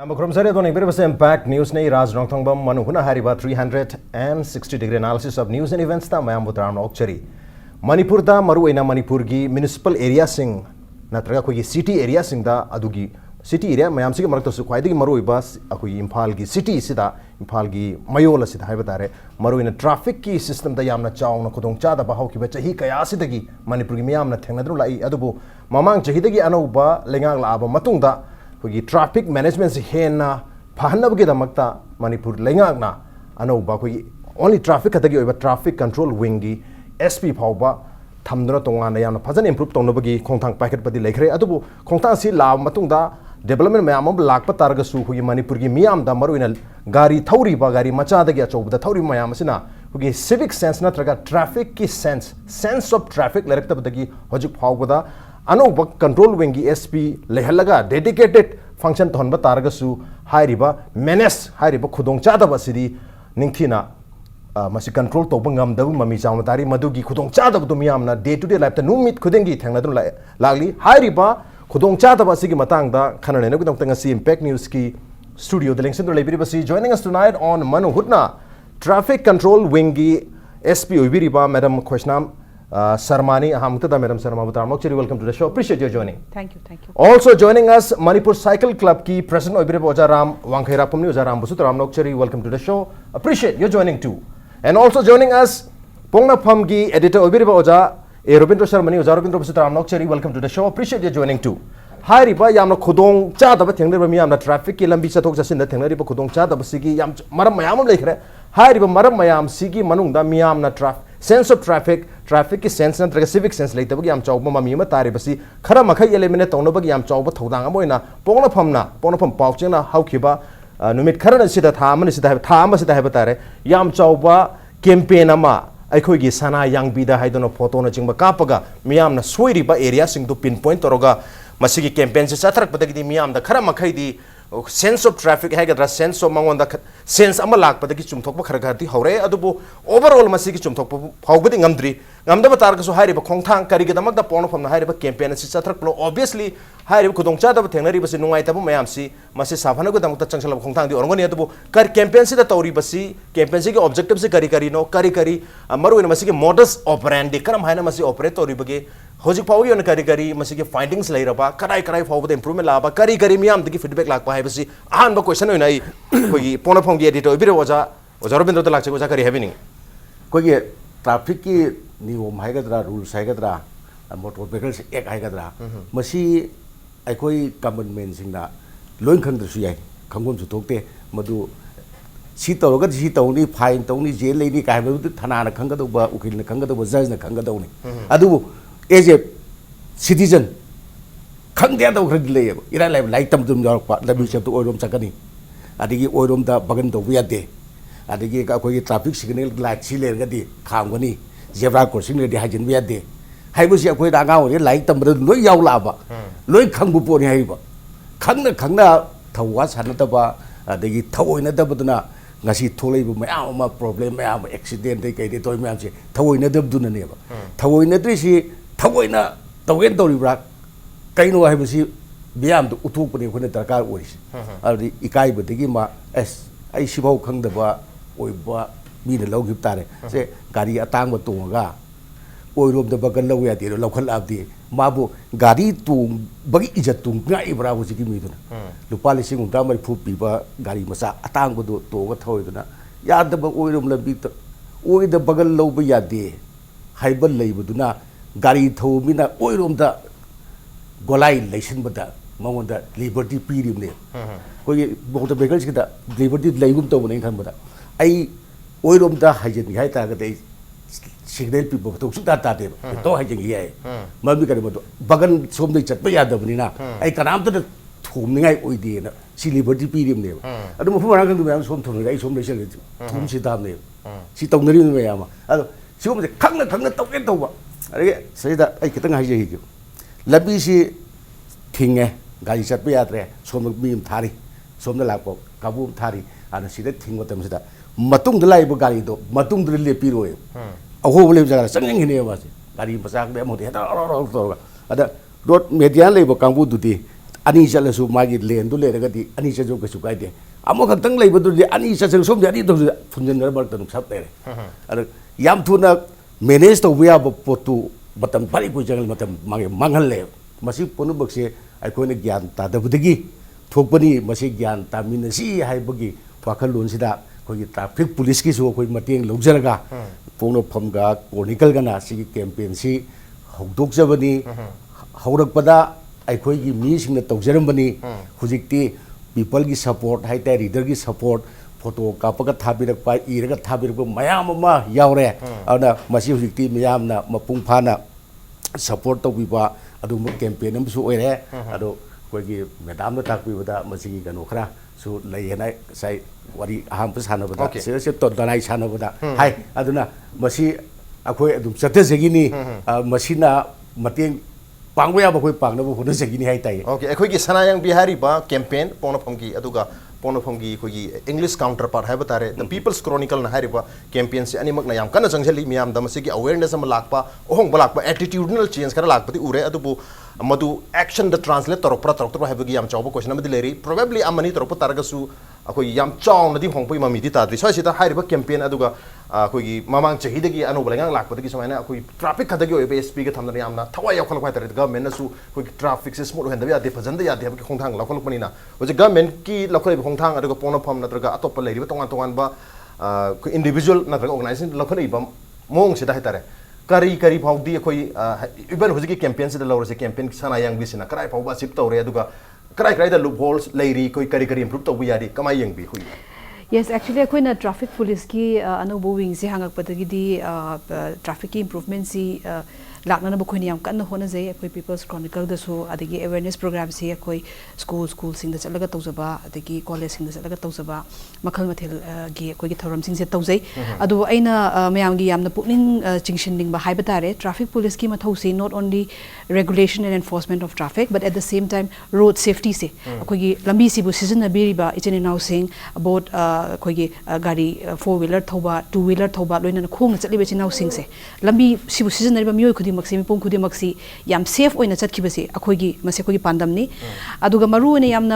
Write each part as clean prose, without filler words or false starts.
Impact News nei Raj Nongthombam Manung Hutna hariba 360-degree analysis of news and events ta mayam butram okchari. Manipur da maru ena Manipur gi municipal area sing natraga khoi city area sing da adugi city area mayam sig marak su khwaidagi maru ibas akoi Imphal gi city sida Imphal gi mayola sida haiba tare maru ena traffic ki system da yamna chawna khudong cha da bahau ki ba chahi kaya sidagi Manipur gi miyam na thengnadru lai adubu mamang chahi dagi anauba lengang la aba matung da traffic management hena pahanabgi damakta Manipur lengagna anauba only traffic katagi oiba traffic control wingi SP phauba thamduna tongana yamna phajana improve tongnabagi khongthang packet padi lekhre adubu khongthang si la matungda development mayam am lakpa targa su khugi Manipur gi miyam da maruina gari thauri ba gari macha dagi achobda thauri mayam sina khugi civic sense natraga traffic ki sense of traffic lerekta badagi hojik phaugoda anauba control wingi SP lehalaga dedicated function thonba targasu hairiba menace hairiba khudong chadaba sidi ningthina masi control to bangam dabu mami chawna tari madugi khudong chadaba to miyamna day to day life ta numit khudengi thengna dun lagli hairiba khudong chadaba sigi matang da khanane na gudong tanga si Impact News ki studio the lengsin to lebiri basi joining us tonight on Manung Hutna traffic control wingi SP Ubiriba Madam Khoisnam Sarmani, Madam Sarma, welcome to the show. Appreciate your joining. Thank you. Also joining us, Manipur Cycle Club ki President Robindro Sharma, Wangkheirakpam Busutaram, welcome to the show. Appreciate your joining too. And also joining us, Poknapham ki editor Robindro Sharma, welcome to the show. Appreciate your joining too. Hi riba yamna khudong cha da ba thengre ba miyamna traffic ki lambi chathok jasin da thengre riba khudong cha da ba sigi yam maram mayam lekhre hi riba maram mayam sigi manung da miyamna sense of traffic ki sense na traga civic sense leita ba yam chawba mami ma tare basi khara makhai eliminate tongno ba yam chawba thodang amoina Poknapham pauchena haukhiba numit khara na sida tha amani sida ha tare yam chawba campaign ama aikhoi gi sana yang bida haidono photo na chingba kapaga miyamna soiriba area sing to pinpoint toroga masigi campaign se satrak padagi miyam da khara makhai di sense of traffic hagadra sense of mangonda sense ama lak padagi chumthok ba khara gati hore adubu overall masigi chumthok phawbadi ngamdaba targa so hairi ba khongthang kari ga damak da Poknapham na hairi ba campaign se satrak plo obviously hairi ba khudong cha da ba thengnari ba se nungai tabu mayam si masi safana ga damak ta changsala khongthang di orngoni adubu kar campaign se da tauri basi campaign se ge objective se kari no kari maru ina masigi modus operandi karam haina masi operate tori bage hojik pawgi on kari masigi findings lairaba karai fawbada improvement laba kari miyam digi feedback lakpa haibasi ahan ba question oina ai kogi Poknapham gi editor bire oja Robindro da lakche oja kari happening kogi traffic ki niyom haigadra rules haigadra motor vehicles act haigadra masi aikoi common man singna loin khangdru yai khangom su thokte madu si tawga si tawni fine tawni jail leini kai ba thana na khangado ba ukil na khangado ba judge na khangado ni adu as a citizen khangde da khag le ira lai tam dum jar pa labi chap to oirom chakani adigi oirom da bagan do ya de adigi ka koi traffic signal light si le ga di khangani zebra crossing le di hajin ya de haibu si koi da ga ore lai tam da loi yaw la ba loi khangbu po ni haiba khangna thawa san ta ba adigi thawoina da baduna ngasi tholai bu mayam ma problem mayam accident dei kai de toy mayam si thawoina dab duna ne ba thawoina tri si thawoina tawgen tori bra kaino haibu si biam du uthuk pani khone darkar oi si adi ikai bu degi ma ai sibau khangda ba oi ba mi ne logip tare se gari atang ba tonga oirom da bagal law ya de lokhal abdi mabu gari tung bagi ijat tung ngai bra bu si ki mi duna lupa lising undra mai phu pi ba gari masa atang bu to ga thoi duna ya da ba oirom la bi ta oi da bagal law ba ya de haibal lei bu duna gari tho mina oirom da golai leisin bada mamonda liberty pirim ne koi motor vehicles kita liberty leigum to ne khan bada ai oirom da hajen hai ta ga dei signal pi bo to su ta de to hajen gi ai mabi ka de bagan som dei chat ba ya da bani na ai kanam ta thum ngai oi de na si liberty pirim ne adu mo phuma kan du yang som thum ai som dei sel thum si dam ne si tong nari me ya ma adu si mo de khangna to ken to ba अरे सही दा आई कितना high जाएगी लबी सी थिंगे गाड़ी चट पे यात्रे सोम beam थारी सोम द लाको काबू थारी आना सीधे थिंग मतम सिदा मतुंग द लाइब गाड़ी दो मतुंग द ले पिरोए अहो बोले जगह संगंग हिने बासे गाड़ी मसाक दे मोते ता तो अदा रोड मीडिया लेब कांबू दुदी ani chalasu magi len du leragadi ani chajo kasu kaide amo khaktang leibadu di ani chachang som di to phunjan gar bar tan sap tere ar yam thuna manage to we have potu batam pari ko jangal matam mangal le masi ponu bakse ai ko ne gyan ta da budagi thokpani masi gyan ta min si hai bagi wakhal lon sida ko gi traffic police ki so ko mateng lojaraga Poknapham ga chronicle gana si campaign si hokdok jabani haurak pada ai khoi gi mi sing na tawjaram bani hujikti people gi support hai ta reader gi support photo kapaga thabirak pa iraga thabirak mayam ma yaure ana masi hujikti mayam na mapung phana support to biba adu campaign am su oire adu koi gi madam na tak bibada masi gi gano khara su lei na sai wari aham pa sana bada se to danai sana bada hai aduna masi akhoi adum chate segi ni masina mateng pangwa ya bakoi pangna bu hono segi ni hai tai okay akhoi gi sanayang bihari ba campaign Poknapham gi aduga Poknapham gi khoi gi English counterpart hai batare the people's chronicle na hari ba campaign se animak na yam kana jangjali miyam da masi gi awareness am lakpa ohong balakpa attitudinal change kara lakpati ure adubu madu action the translate torokra torokra hai bagi yam chawba question amadi leri probably amani torokpa taragasu akhoi yam chaw na di hongpoi mami di tadri sai sita hari ba campaign aduga akhoi gi mamang chahida gi anu balangang lakpa gi samaina akhoi traffic khadagi oi SP ga thamna yamna thawai yakhol khoi tare government na su khoi traffic se smooth henda ya de phajanda ya de ba khongthang lakhol pani na oje government ki lakhoi khongthang aduga Poknapham na traga atop leri ba tongan tongan ba individual na traga organization lakhoi ba mong sida hai tare kari kari phawdi khoi even hojiki campaign se lawre se campaign sana yang bisina karai phawba sip tawre aduga karai karai da loopholes leiri koi kari kari improve tawbi yari kamai yang bi hui Yes, actually, akoina traffic police ki anubu wing si hangak patagi di traffic ki improvement si lakna na bukhoi niyam kan hona zai akoi People's Chronicle da so adagi awareness program si akoi school sing da chalaga tawzaba adagi college sing da chalaga tawzaba makhal mathel gi akoi gi thoram sing se tawzai adu aina mayam gi yamna pukning chingshin ning ba hai batare traffic police ki mathau si not only regulation and enforcement of traffic but at the same time road safety se akoi gi lambi si bu season na biri ba ichen now saying about akoi gi gari 4-wheeler thoba 2-wheeler thoba loina khong na chali be chin now sing se lambi si bu season na ba miyoi khudi maksi mi pong khudi maksi yam safe oina chat khibase akoi gi mase akoi gi pandam ni aduga maru ne yamna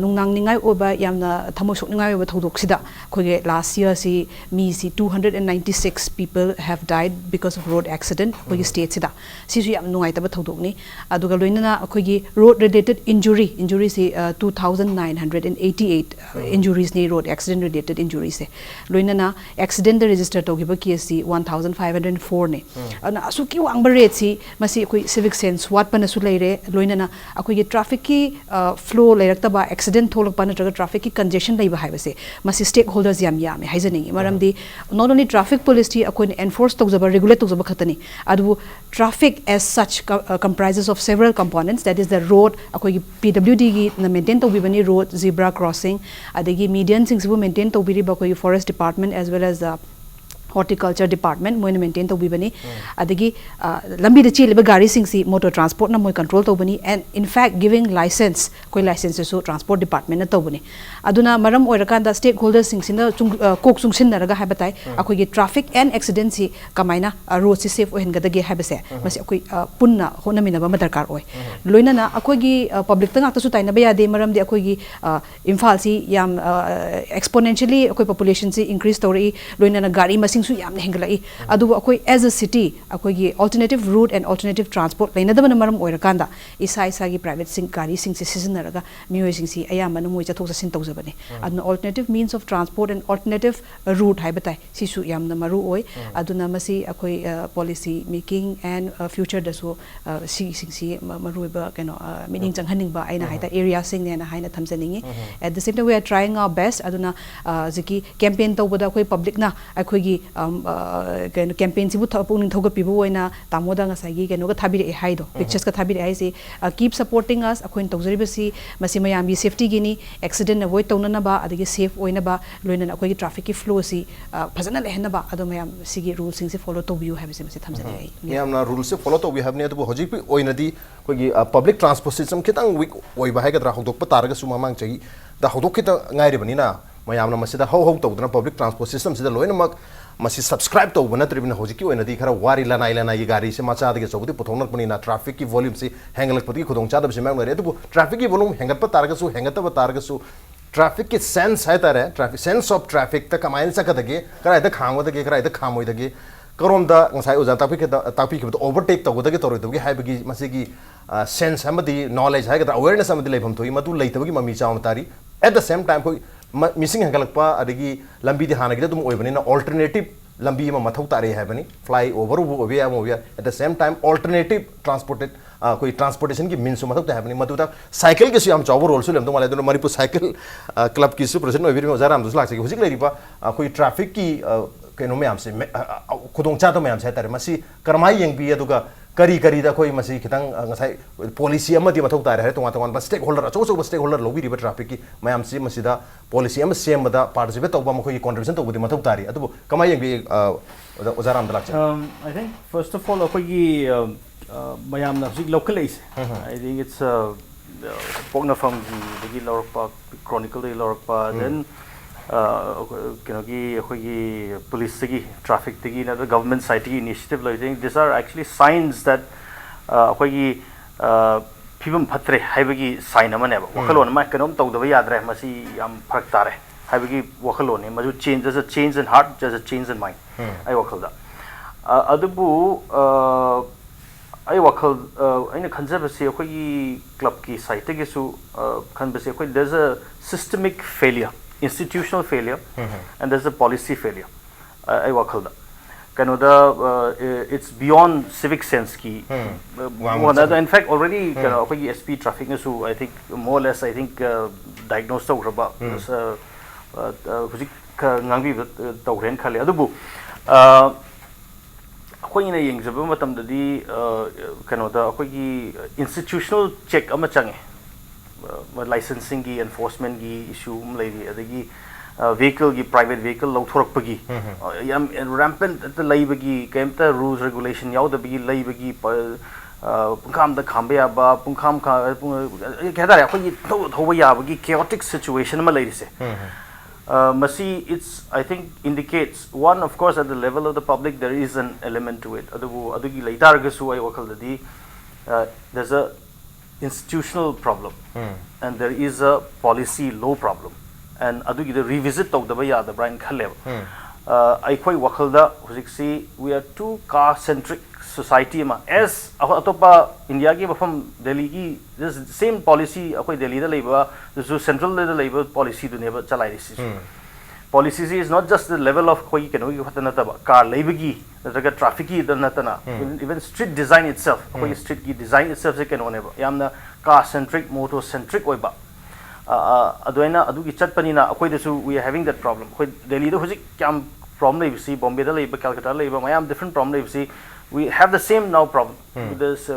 nungnang ningai oba yamna thamoi sok ningai oba thodok sida akoi gi last year si mi si 296 people have died because of road accident akoi gi state sida si su yam nungai ta ba thodok ni aduga loina na akoi gi road related injury si 2988 injuries ni road accident related injuries se loina na accident register to gi ba case si 1504 ne ana asu ki wang rate si masi akoi civic sense wat pana su leire loina na akoi gi traffic ki flow leirakta ba accident tholak pa na traga traffic ki congestion leiba haiba se masi stakeholders yam hai janing maram di not only traffic police ti akoi enforce tawjaba regulate tawjaba khatani adu traffic as such comprises of several components that is the road akoi gi PWD gi na maintain tawbibani road zebra crossing adagi median sing sibu maintain tawbiri ba akoi forest department as well as the horticulture department moina maintain to bibani adagi lambi de chile ba gari sing si motor transport na moi control to bani and in fact giving license koi license so transport department na to bani aduna maram oirakanda stakeholders sing sin kok sungsin na raga habatai akoi gi traffic and accident si kamaina road si safe ohen gadage habase masi akoi punna hona mina ba madarkar oi loina na akoi gi public tanga ta su taina ba yade maram de akoi gi Imphal si yam exponentially akoi population si increase to ri loina na gari masing su yam henglai adu akoi as a city akoi gi alternative route and alternative transport leina da maram oirakanda isai gi private sing gari sing si season raga mioi sing si ayam manu moi chathok sin tawjabane aduna alternative means of transport and alternative route haibatai si su yam na maru oi aduna masi akoi policy making and future da so si sing si maru ba keno meaning changhaning ba aina haita area sing ne na haina thamjaningi at the same time we are trying our best aduna ziki campaign tawbada akoi public na akoi gi campaign sibu thapung thoga pibu oina tamoda ngasai gi keno ga thabire hai do pictures ka thabire hai si keep supporting us akoin tawjari ba si masi mayam bi safety gi ni accident avoid tawna na ba adigi safe oina ba loina akoi gi traffic ki flow si phajana lehna ba ado mayam sigi rules sing se follow to biu ha masi thamjani ai yam na rules se follow to we have ne ado hojik pi oina di koi gi public transport system kitang weak oi ba hai ga dra hodok pa tar ga su mamang chagi da hodok kita ngai ri bani na mayam na masi da ho ho to na public transport system se da loina mak Masih subscribe तो बना त्रिबिन होजी की ओइनदी खरा वारी लानाई गाड़ी से माचा दगे चौबदी पुथोनक पनिना traffic की volume से हेंगलक पति खुदोंग चादब से मैम रे तो ट्रैफिक की वॉल्यूम हेंगत पर तारगसु हेंगत पर तारगसु ट्रैफिक की सेंस है तारे ट्रैफिक सेंस ऑफ ट्रैफिक तक कमाइन सकदगे कराइदा खांगोदगे कराइदा खामोइदगे करोमदा ngасai uja tapi ki overtake tawdagi toroi haibagi masigi sense amadi knowledge haiga awareness amadi leifam thoi madu leitabagi mami chaum tari at the same time koi missing hangalakpa adigi lambi di hanagi dum oibanina alternative lambi ma mathau tare haibani fly over obia at the same time alternative transportation ki means mathau haibani madu ta cycle ki su am chaw role su lem to malai do Manipur cycle club ki su president oibiri ma zaram dus lakse hujik leiriba koi traffic ki keno ma'am से खुदों चादो ma'am से तारे मसी करमाई young भी करी करी दा कोई मसी खितंग ngасai policy amadi mathau tare hai tonga tonga stakeholder acho stakeholder lobi riba traffic ki ma'am से masida policy am sem da participate tawba mkhoi contribution tawbudi mathau tari adu kamai yang bi ozaram dalak I think first of all akogi mayam na localize I think it's Poknapham the Lorpa chronicle the Lorpa then police traffic the government side initiative I think these are actually signs that people patre haibagi sign amaneba wakalon ma kanom tawdaba yadre masi yam phak tare haibagi wakalon maju change there's a change in heart there's a change in mind I wakalda adubu I wakal aina khanjabase akhoi club ki site ge su khanbase akhoi there's a systemic failure institutional failure and there's a policy failure I wakal da it's beyond civic sense ki in fact already SP traffic I think more or less I think diagnosed raba ngangi tawren khale adubu akhoi yeng jaba matam dadi institutional check ama change licensing gi enforcement gi issue lady adagi vehicle gi private vehicle lawthorakpagi yam rampant at laibagi kemta rules regulation yaudabagi laibagi pungkham da khamba ba pungkham kha kedare akhoi thoba yabagi chaotic situation ma lady se masi it's I think indicates one of course at the level of the public there is an element to it adugi leitargasu I wakal dadi there's a institutional problem and there is a policy law problem and adugi the revisit of the the Brian Khaleb I khoi wakhalda hujiksi we are too car centric society ma as atopa India gi bafam Delhi gi this same policy akhoi Delhi da leiba this central da leiba policy du neba chalai risi policy is not just the level of koi kenogi khatana ta car leibagi daga traffic gi danatana even street design itself koi street gi design itself se kenone ba yamna car centric motor centric oiba aduina adugi chatpani na akoi desu we are having that problem koi Delhi da hojik kam problem leibisi Bombay da leiba Calcutta leiba mayam different problem leibisi we have the same now problem with this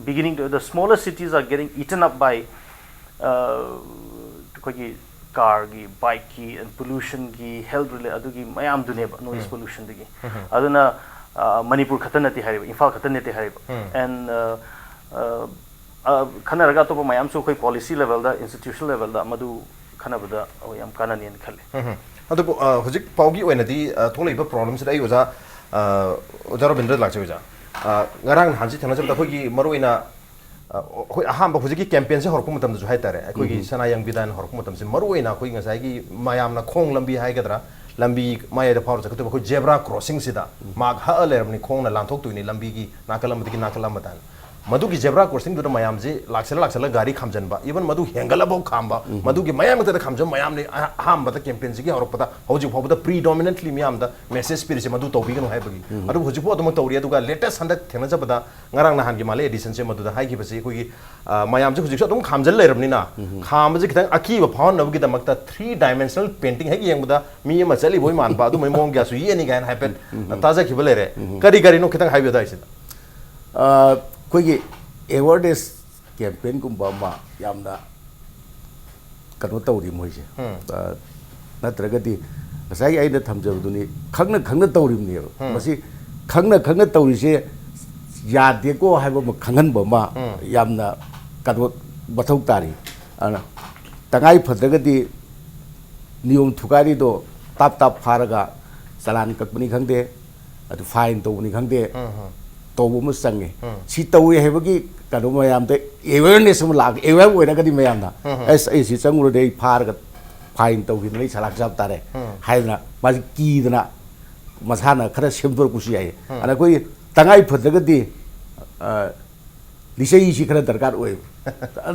beginning to the smaller cities are getting eaten up by car gi bike gi and pollution gi health related adugi mayam duneba noise pollution digi aduna Manipur khatanati hariba Imphal khatanati hariba and khanaraga to mayam so koi policy level da institutional level da madu khanabada yam kanani en khalle adu hojik paugi oinadi tholiba problems dai oja Robindro lakse oja ngarang hansi thana jabda khoi maroina khoi aham ba hojiki campaign se horku mutam ju hai tare khoi gi sanayang bidan horku mutam se maroina khoi ngasai gi mayam na khong lambi hai gadra lambi maya da phar jakatu khoi zebra crossing sida mag ha alermni khong na lanthok tuini lambi gi nakalam digi nakalam matan madu gi zebra crossing du mayam je laksala gari khamjan ba even madu hengala bo khamba madu gi mayam ta khamjam mayam ne aham ba ta campaign ji gi horok pata hoji phobda predominantly mayam da message spirit se madu tobi ganu hai bagi adu hoji pho adum tawri adu ga latest handak thena jabada ngarang na han gi male edition se madu da hai gi basi ko gi mayam je hoji adum khamjal leiramni na kham je kitang aki ba phon nabu gi damak ta 3 dimensional painting hai gi yang da mi ma chali boi man ba adu mai mong ga su ye ni ga happen taja ki bale re kari no kitang hai bi da ise Koi awareness campaign kumba ma yamna kano tawri moise natragati ngasai ai da thamjabduni khangna tawri ne masi khangna tawri se yade ko haiba ma khangan ba ma yamna kano bathau tari ana tangai phadragati niyom thukari do tap pharaga चालान ककपनी खंगदे अदु fine तौबनी खंगदे तौबो म संगे सी तौए हेबगी कनो मयाम ते awareness म लाग aware ओइनागदि मयाम ना S A C चंगुरो they फारग fine तौगी नै सलाक जाब तारे हाइना माजि कीदना मसाना खरा सेमदोर कुसी आए अना कोई तंगाई फदगदि लिसई सी खरा दरकार ओइ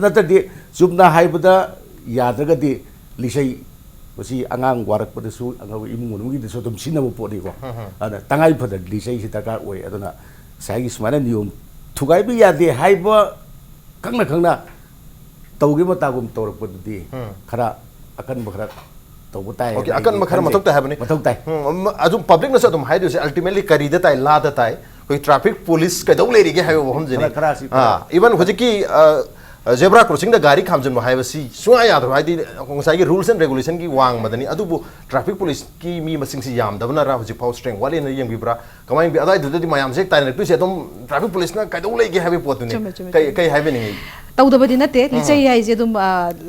नतदि चुबना हाइबदा यादगदि लिसई बसी अंगांग वारकपदसु अंगाव इमुंग मनुंगि दसु तुम सिनबो पोदि को अना तंगाई फद लिसई सी दरकार ओइ अदना साइगी सुमाना नियम थुगाइबि यादे हाइबा खंगना खंगना तौगे मतागुम तौरपदि खरा अकन बखरा तौबो ताय ओके अकन बखरा मथोक ताय हबने मथोक ताय अजुम पब्लिक नस अदुम हाइदो से अल्टीमेटली करीदा ताय लादा ताय कोई ट्रैफिक पुलिस कदौ लेरिगे हाइबो हम जने इवन होजे की जेब्रा क्रॉसिंग द गाड़ी खामजन हाइबसी सुआ याद हाइदि ngसाई रूल्स एंड रेगुलेशन की वांग मदनी अदुबु ट्रैफिक पुलिस की मी मसिंग से याम दबना रा होजे पाउ स्ट्रेंग वाले न यंग बिब्रा कमाई बि अदाय दुदि मयाम से ताय नक्तु से तुम ट्रैफिक पुलिस ना कदौ लेगे हाइबे पोतुने कई कई हाइबे नहीं तौदबदी नते लिचई हाइजे दुम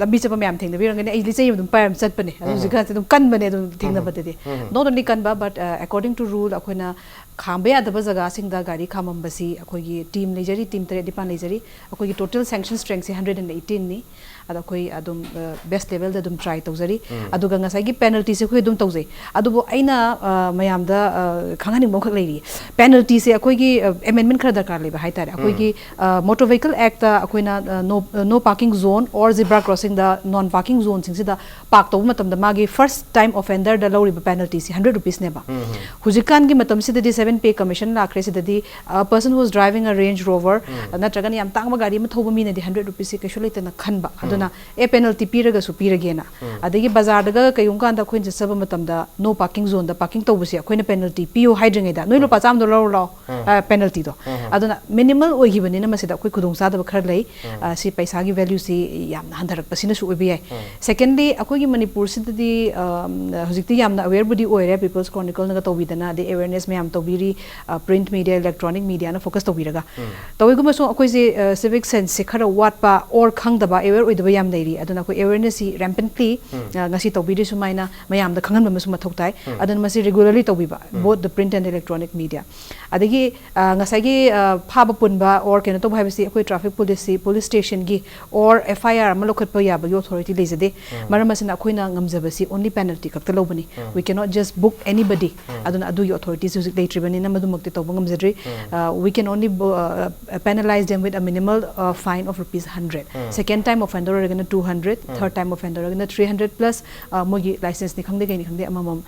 लंबी चप मैम थेंग बिरंगने आई लिचई दुम पायम चटपने जिका दुम कनबने दुम थेंगनबदे नॉट ओनली कनबा बट अकॉर्डिंग टू रूल अखोना खांबे यादब जगह सिंगदा गाड़ी खामबसी अखोगी टीम लेजरी टीम तरे डिपान लेजरी अखोगी टोटल सैंक्शन स्ट्रेंथ से 118 नि अदा कोई अदुम बेस्ट लेवल दा दुम try तौजरी अदुगा ngasai gi penalty se khoi dum tawjai adubo aina mayam da khangani mo khak leiri penalty se akoi gi amendment khara darkar leba hai tare akoi gi motor vehicle act da akoi na no parking zone or zebra crossing da non parking zone sing se da park to matam da magi first time offender da lori penalty se 100 rupees ne ba hujikan gi matam se da 7 pay commission la kre se da a person who was driving a Range Rover na tragan yam tang ma gari ma thoba mi ne 100 rupees se kesho lete na khan ba aduna a penalty piraga su piragena adagi bazar daga kayung kan da khoin saba matam da no parking zone da parking to busi khoina penalty piu hydring da noi lo pa cham do lo penalty do aduna minimal oi gibani na masida koi khudong sa da khar lai si paisa gi value si yam na handarak pasina su obi ai secondly akoi gi Manipur si di hojikti yam na aware budi oire People's Chronicle na to bidana the awareness me am to biri print media electronic media na focus to biraga to wi guma so akoi se civic sense se khara wat pa or khang da ba aware oi da yam leiri aduna ko awareness si rampantly ngasi to biri sumaina mayam da khangan ma su mathok tai aduna masi regularly to biba both the print and electronic media adagi ngasai gi phaba punba or kena to bhaibasi akoi traffic police station gi or FIR ma lokhat pa ya ba authority leizade maramasina akoi na ngamjabasi only penalty kakta lobani we cannot just book anybody aduna adu authorities use late tribani na madumukti to ngamjadri we can only penalize them with a minimal fine of ₹100 second time offender gonna 200 third time offender gonna 300 plus mogi license ni khangde ni khangde amamam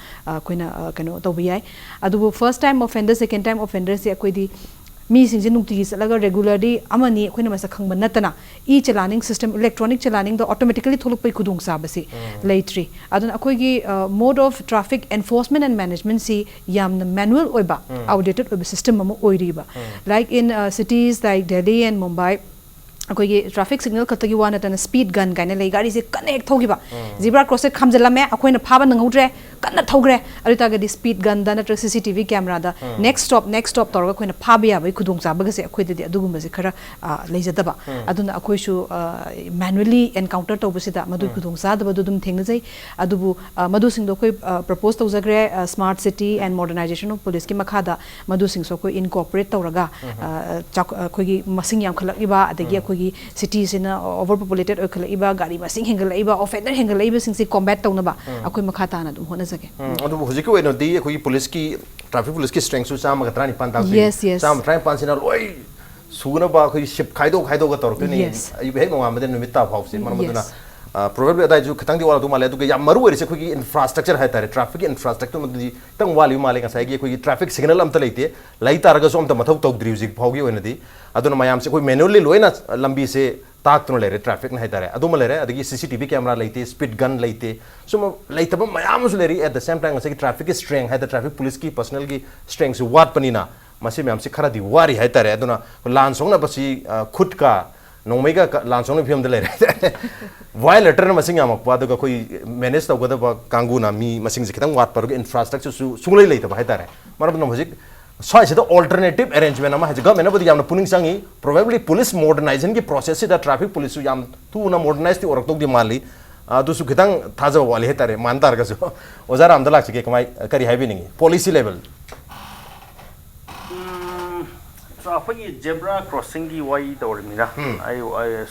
koina kano to bi ai adu first time offender second time offender se akoi di mi sing je nungti salaga regularly amani khoina masa khangba natana e chalaning system electronic chalaning the automatically tholuk pai khudung sa basi laitri adun akoi gi mode of traffic enforcement and management si yamna manual oiba outdated oiba system am oiriba like in cities like Delhi and Mumbai akoi gi traffic signal khatagi wana tan speed gun kaina lei gari se connect thogiba zebra cross khamjalame akoina phaba nangudre kanna thogre arita ga di speed gun da natra CCTV camera da next stop torga koina phabi ya bai khudung cha baga se akoi de adugumba se khara leijadaba aduna akoi su manually encounter to busida madu khudung cha da dum thengna jai adubu madu sing do koi propose to jagre smart city and modernization of police ki makha da madu sing so koi incorporate toraga khoi gi masing yam khalak iba adagi akoi cities in overpopulated okhala gari masing hengala iba offender hengala iba sing se combat tawna ba akoi makha ta na dum hona sake adu hojiki we no di akoi police ki traffic police ki strength su chama ga 35 ta yes chama 35 sina loi suguna ba akoi ship khaido ga tor ni ai be no amade numit ta phau se manamuduna probably adai ju khatang di wala du male du ga yam maru eri se khoi infrastructure hai tare traffic infrastructure madi tang wali male ga sai gi khoi traffic signal am ta leite lai tar ga so am ta mathau tok dri zik phau gi oina di aduna mayam se khoi manually loina lambi se tak tno lere traffic na hai tare aduma lere adagi CCTV camera leite speed gun leite so leite ba mayam su leri at the same time se traffic strength hai the traffic police ki personal ki strength su wat panina masi mayam se khara di wari hai tare aduna lan song na basi khut ka nongmai ga lan song na phiam de lere violator na masing amak pa aduga koi manage to ga ba kangu na mi masing se khitang wat par ga infrastructure su sunglai leite ba hai tare marab na hojik so I said the alternative arrangement ama has government but yam puning sangi probably police modernization ki process se the traffic police yam tu na modernize ti orak tok di mali दुसु खितंग थाजो वाले हेतारे मानतार गसु ओजार आमदा लाक्सिके कमाई करी हाइबे निंगी पॉलिसी लेवल so अखोई zebra crossing की वाई तोरमिना I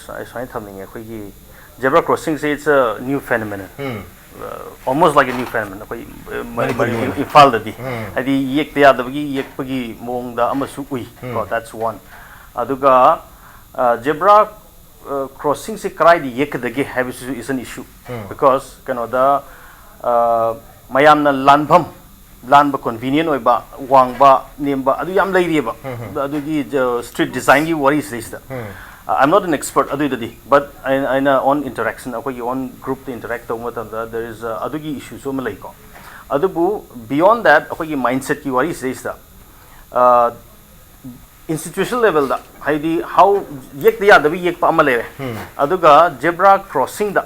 साइन थमनिंग अखोई zebra crossing से it's a new phenomenon almost like a new phenomenon अखोई Imphal ददी अदी येक ते यादबगी येक पगी मोंग दा अमसु उई that's one अदुगा zebra crossing se krai di yek dage habis is an issue because kanoda mayam na lan ba convenient oi ba wang ba nem ba adu yam lai ri ba adu gi street design gi worry is da I'm not an expert adu dadi but I na on interaction akoi on group to interact to matam da there is adu gi issue so malai ko adu bu beyond that akoi gi mindset ki worry is da institutional level da haidi how yek da da yek pa amale aduga zebra crossing da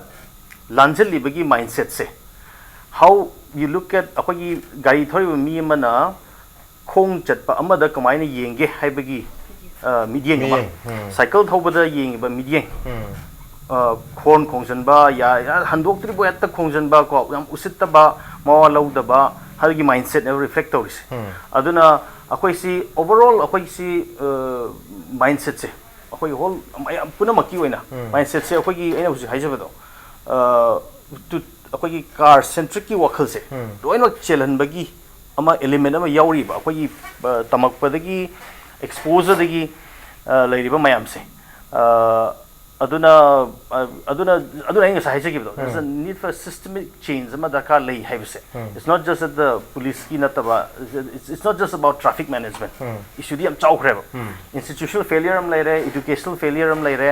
lanjal libagi mindset se how you look at akoi gari thori mi mana khong chat pa amada kamaina yenge haibagi midyeng ma cycle thobada yeng ba midyeng khon khongjan ba ya handok tri bo yatta khongjan ba ko yam usitta ba mawa lauda ba hagi mindset never reflect toris aduna अखोई सी overall अखोई सी mindset से अखोई whole पुनः मक्की होइना mindset से अखोई की एना हुजि हाइजबदो to अखोई की कार सेंट्रिक की वखल से लोइनक चेलहनबगी अमा एलिमेंट अमा यावरिबा अखोई की तमकपदगी एक्सपोजर दगी लैरिबा मयाम से aduna inga sahija ki there's a need for systemic change ama dakar lei haibse it's not just at the police ki nataba it's not just about traffic management issue di am chau khreba institutional failure am lai re educational failure am lai re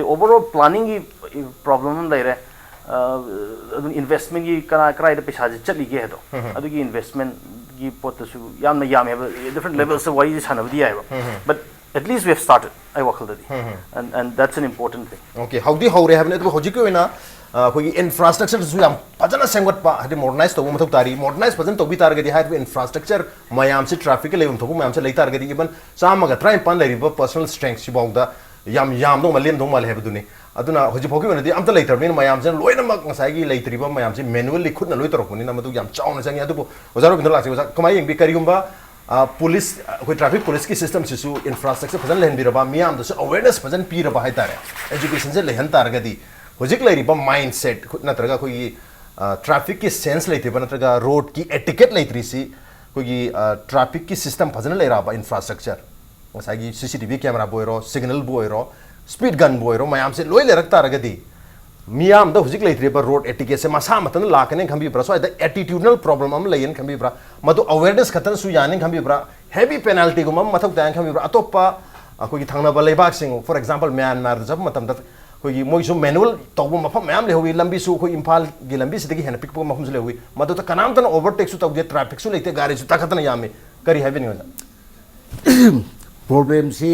the overall planning ki problem am lai re investment ki kana krai da paisa chali ge hedo adu ki investment ki pot su yam have different levels of why is hanabdi aiba but at least we have started I work already and that's an important thing okay how di how re have ne to hoji ko ina koi infrastructure su yam pajana sengot pa hadi modernize to mathuk tari modernize pajan to bi tar gadi have infrastructure mayam se traffic level to mayam se leitar gadi even sama ga try pan lai ba personal strength si bawda yam do malem do mal have duni aduna hoji phoki wona di amta leitar min mayam se loina mak ngasai gi leitri ba mayam se manually khutna loi tor ko ni na madu yam chauna changi adu ozaro bindro lakse kamai yeng bi kari gumba police koi traffic police ki system se su infrastructure fajan len biraba miam da awareness fajan piraba hai tare education se lehan tar gadi hojik lai riba mindset natraga koi traffic ki sense leite ba natraga road ki etiquette leitri si koi traffic ki system fajan le raba infrastructure sagi cctv camera boiro signal boiro speed gun boiro mayam se loi le rakta ragadi मियाम द हुजिक लेथ्रे ब road etiquette से मसा मतन लाकने खंबी ब्रा सो द एटीट्यूडनल प्रॉब्लम हम लेयन खंबी ब्रा मदु अवेयरनेस खतन सु याने खंबी ब्रा हेवी पेनल्टी गुम मथक तांग खंबी ब्रा अतोपा अखोगी थांगना ब लेबाक सिंग फॉर एग्जांपल म्यांमार जब मतम द खोगी मोइसु मैनुअल तोब मफम म्याम ले होई लंबी सु खो इंफाल गी लंबी सिदगी हेन पिक मफम से ले होई मदु त कनाम तन ओवरटेक सु तब ट्रैफिक सु लेते गाड़ी सु तखतन यामे करी हेवी नहीं हो प्रॉब्लम से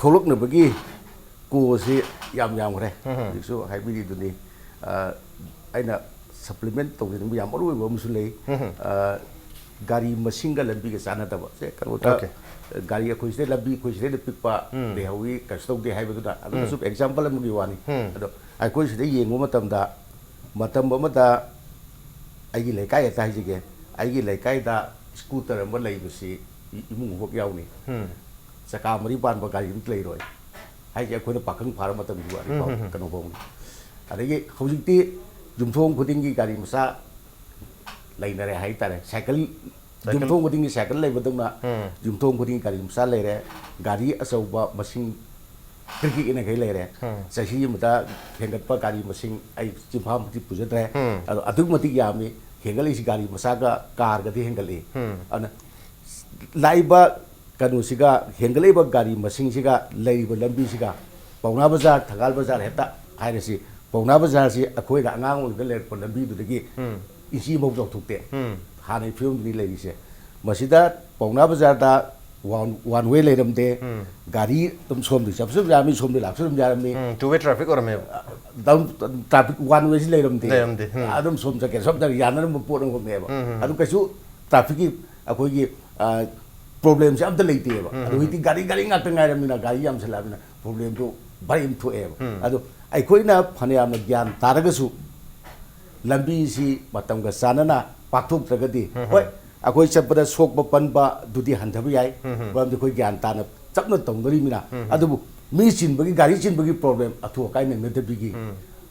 थोलक न बगी को से yam kare so haibidi duni aina supplement to ni yam ru bo musule gari machine ga lambi ga sana ta se karo ta gari ko ise lambi ko ise de pikpa de hawi ka sto de haibu da adu sub example am gi wani ado ai ko ise de yengu matam ba da ai gi lekai ta hi ge ai gi lekai da scooter am lai bu si imung hok yaw ni saka mari ban ba gari ni lei roi hai je ko pakang phara matam ju ani kano bong adagi hojikti jumthong khuding gi gari masa laina re hai tare cycle jumthong khuding gi cycle lai badong na jumthong khuding gari masa lai re gari asauba machine kirki ina gai lai re sahi mata hengat pa gari machine ai chimpham ti pujatre adu mati yami hengali si gari masa ga car ga ti hengali ana laiba kanu siga hengalai ba gari masing siga lai ba lambi siga pauna bazar thagal bazar heta haire si pauna bazar si akhoi ga ngang ul le ko lambi du dagi isi mo jok thukte hanai film ni lai se masida pauna bazar da one way lai ramde gari tum som di sab sab yami som di lak som jaram ni two way traffic or me down traffic one way lai ramde adum som ja ke sob da yanar mo po ngom me ba adu kasu traffic ki akhoi gi problem se amta leite ba adu hiti gari ngak tengai ramina gari am sela bina problem to bari im to e adu ꯑꯩꯈꯣꯏꯅ ꯐꯅꯌꯥꯝꯅ ꯒ꯭ꯌꯥꯟ ꯇꯥꯔꯒꯁꯨ ꯂꯝꯕꯤꯁꯤ ꯃꯇꯝꯒ ꯆꯥꯟꯅꯅ ꯄꯥꯛꯊꯣꯛꯇ꯭ꯔꯒꯗꯤ ꯍꯣꯏ ꯑꯩꯈꯣꯏ ꯆꯠꯄꯗ ꯁꯣꯛꯄ ꯄꯟꯕ ꯑꯗꯨꯗꯤ ꯍꯟꯊꯕ ꯌꯥꯏ ꯃꯔꯝꯗꯤ ꯑꯩꯈꯣꯏ ꯒ꯭ꯌꯥꯟ ꯇꯥꯅ ꯆꯞꯅ ꯇꯧꯅꯔꯤꯕꯅꯤꯅ ꯑꯗꯨꯕꯨ ꯃꯤ ꯆꯤꯟꯕꯒꯤ ꯒꯥꯔꯤ ꯆꯤꯟꯕꯒꯤ ꯄ꯭ꯔꯣꯕ꯭ꯂꯦꯝ ꯑꯊꯨ ꯑꯀꯥꯏ ꯅꯪꯅꯗꯕꯤꯒꯤ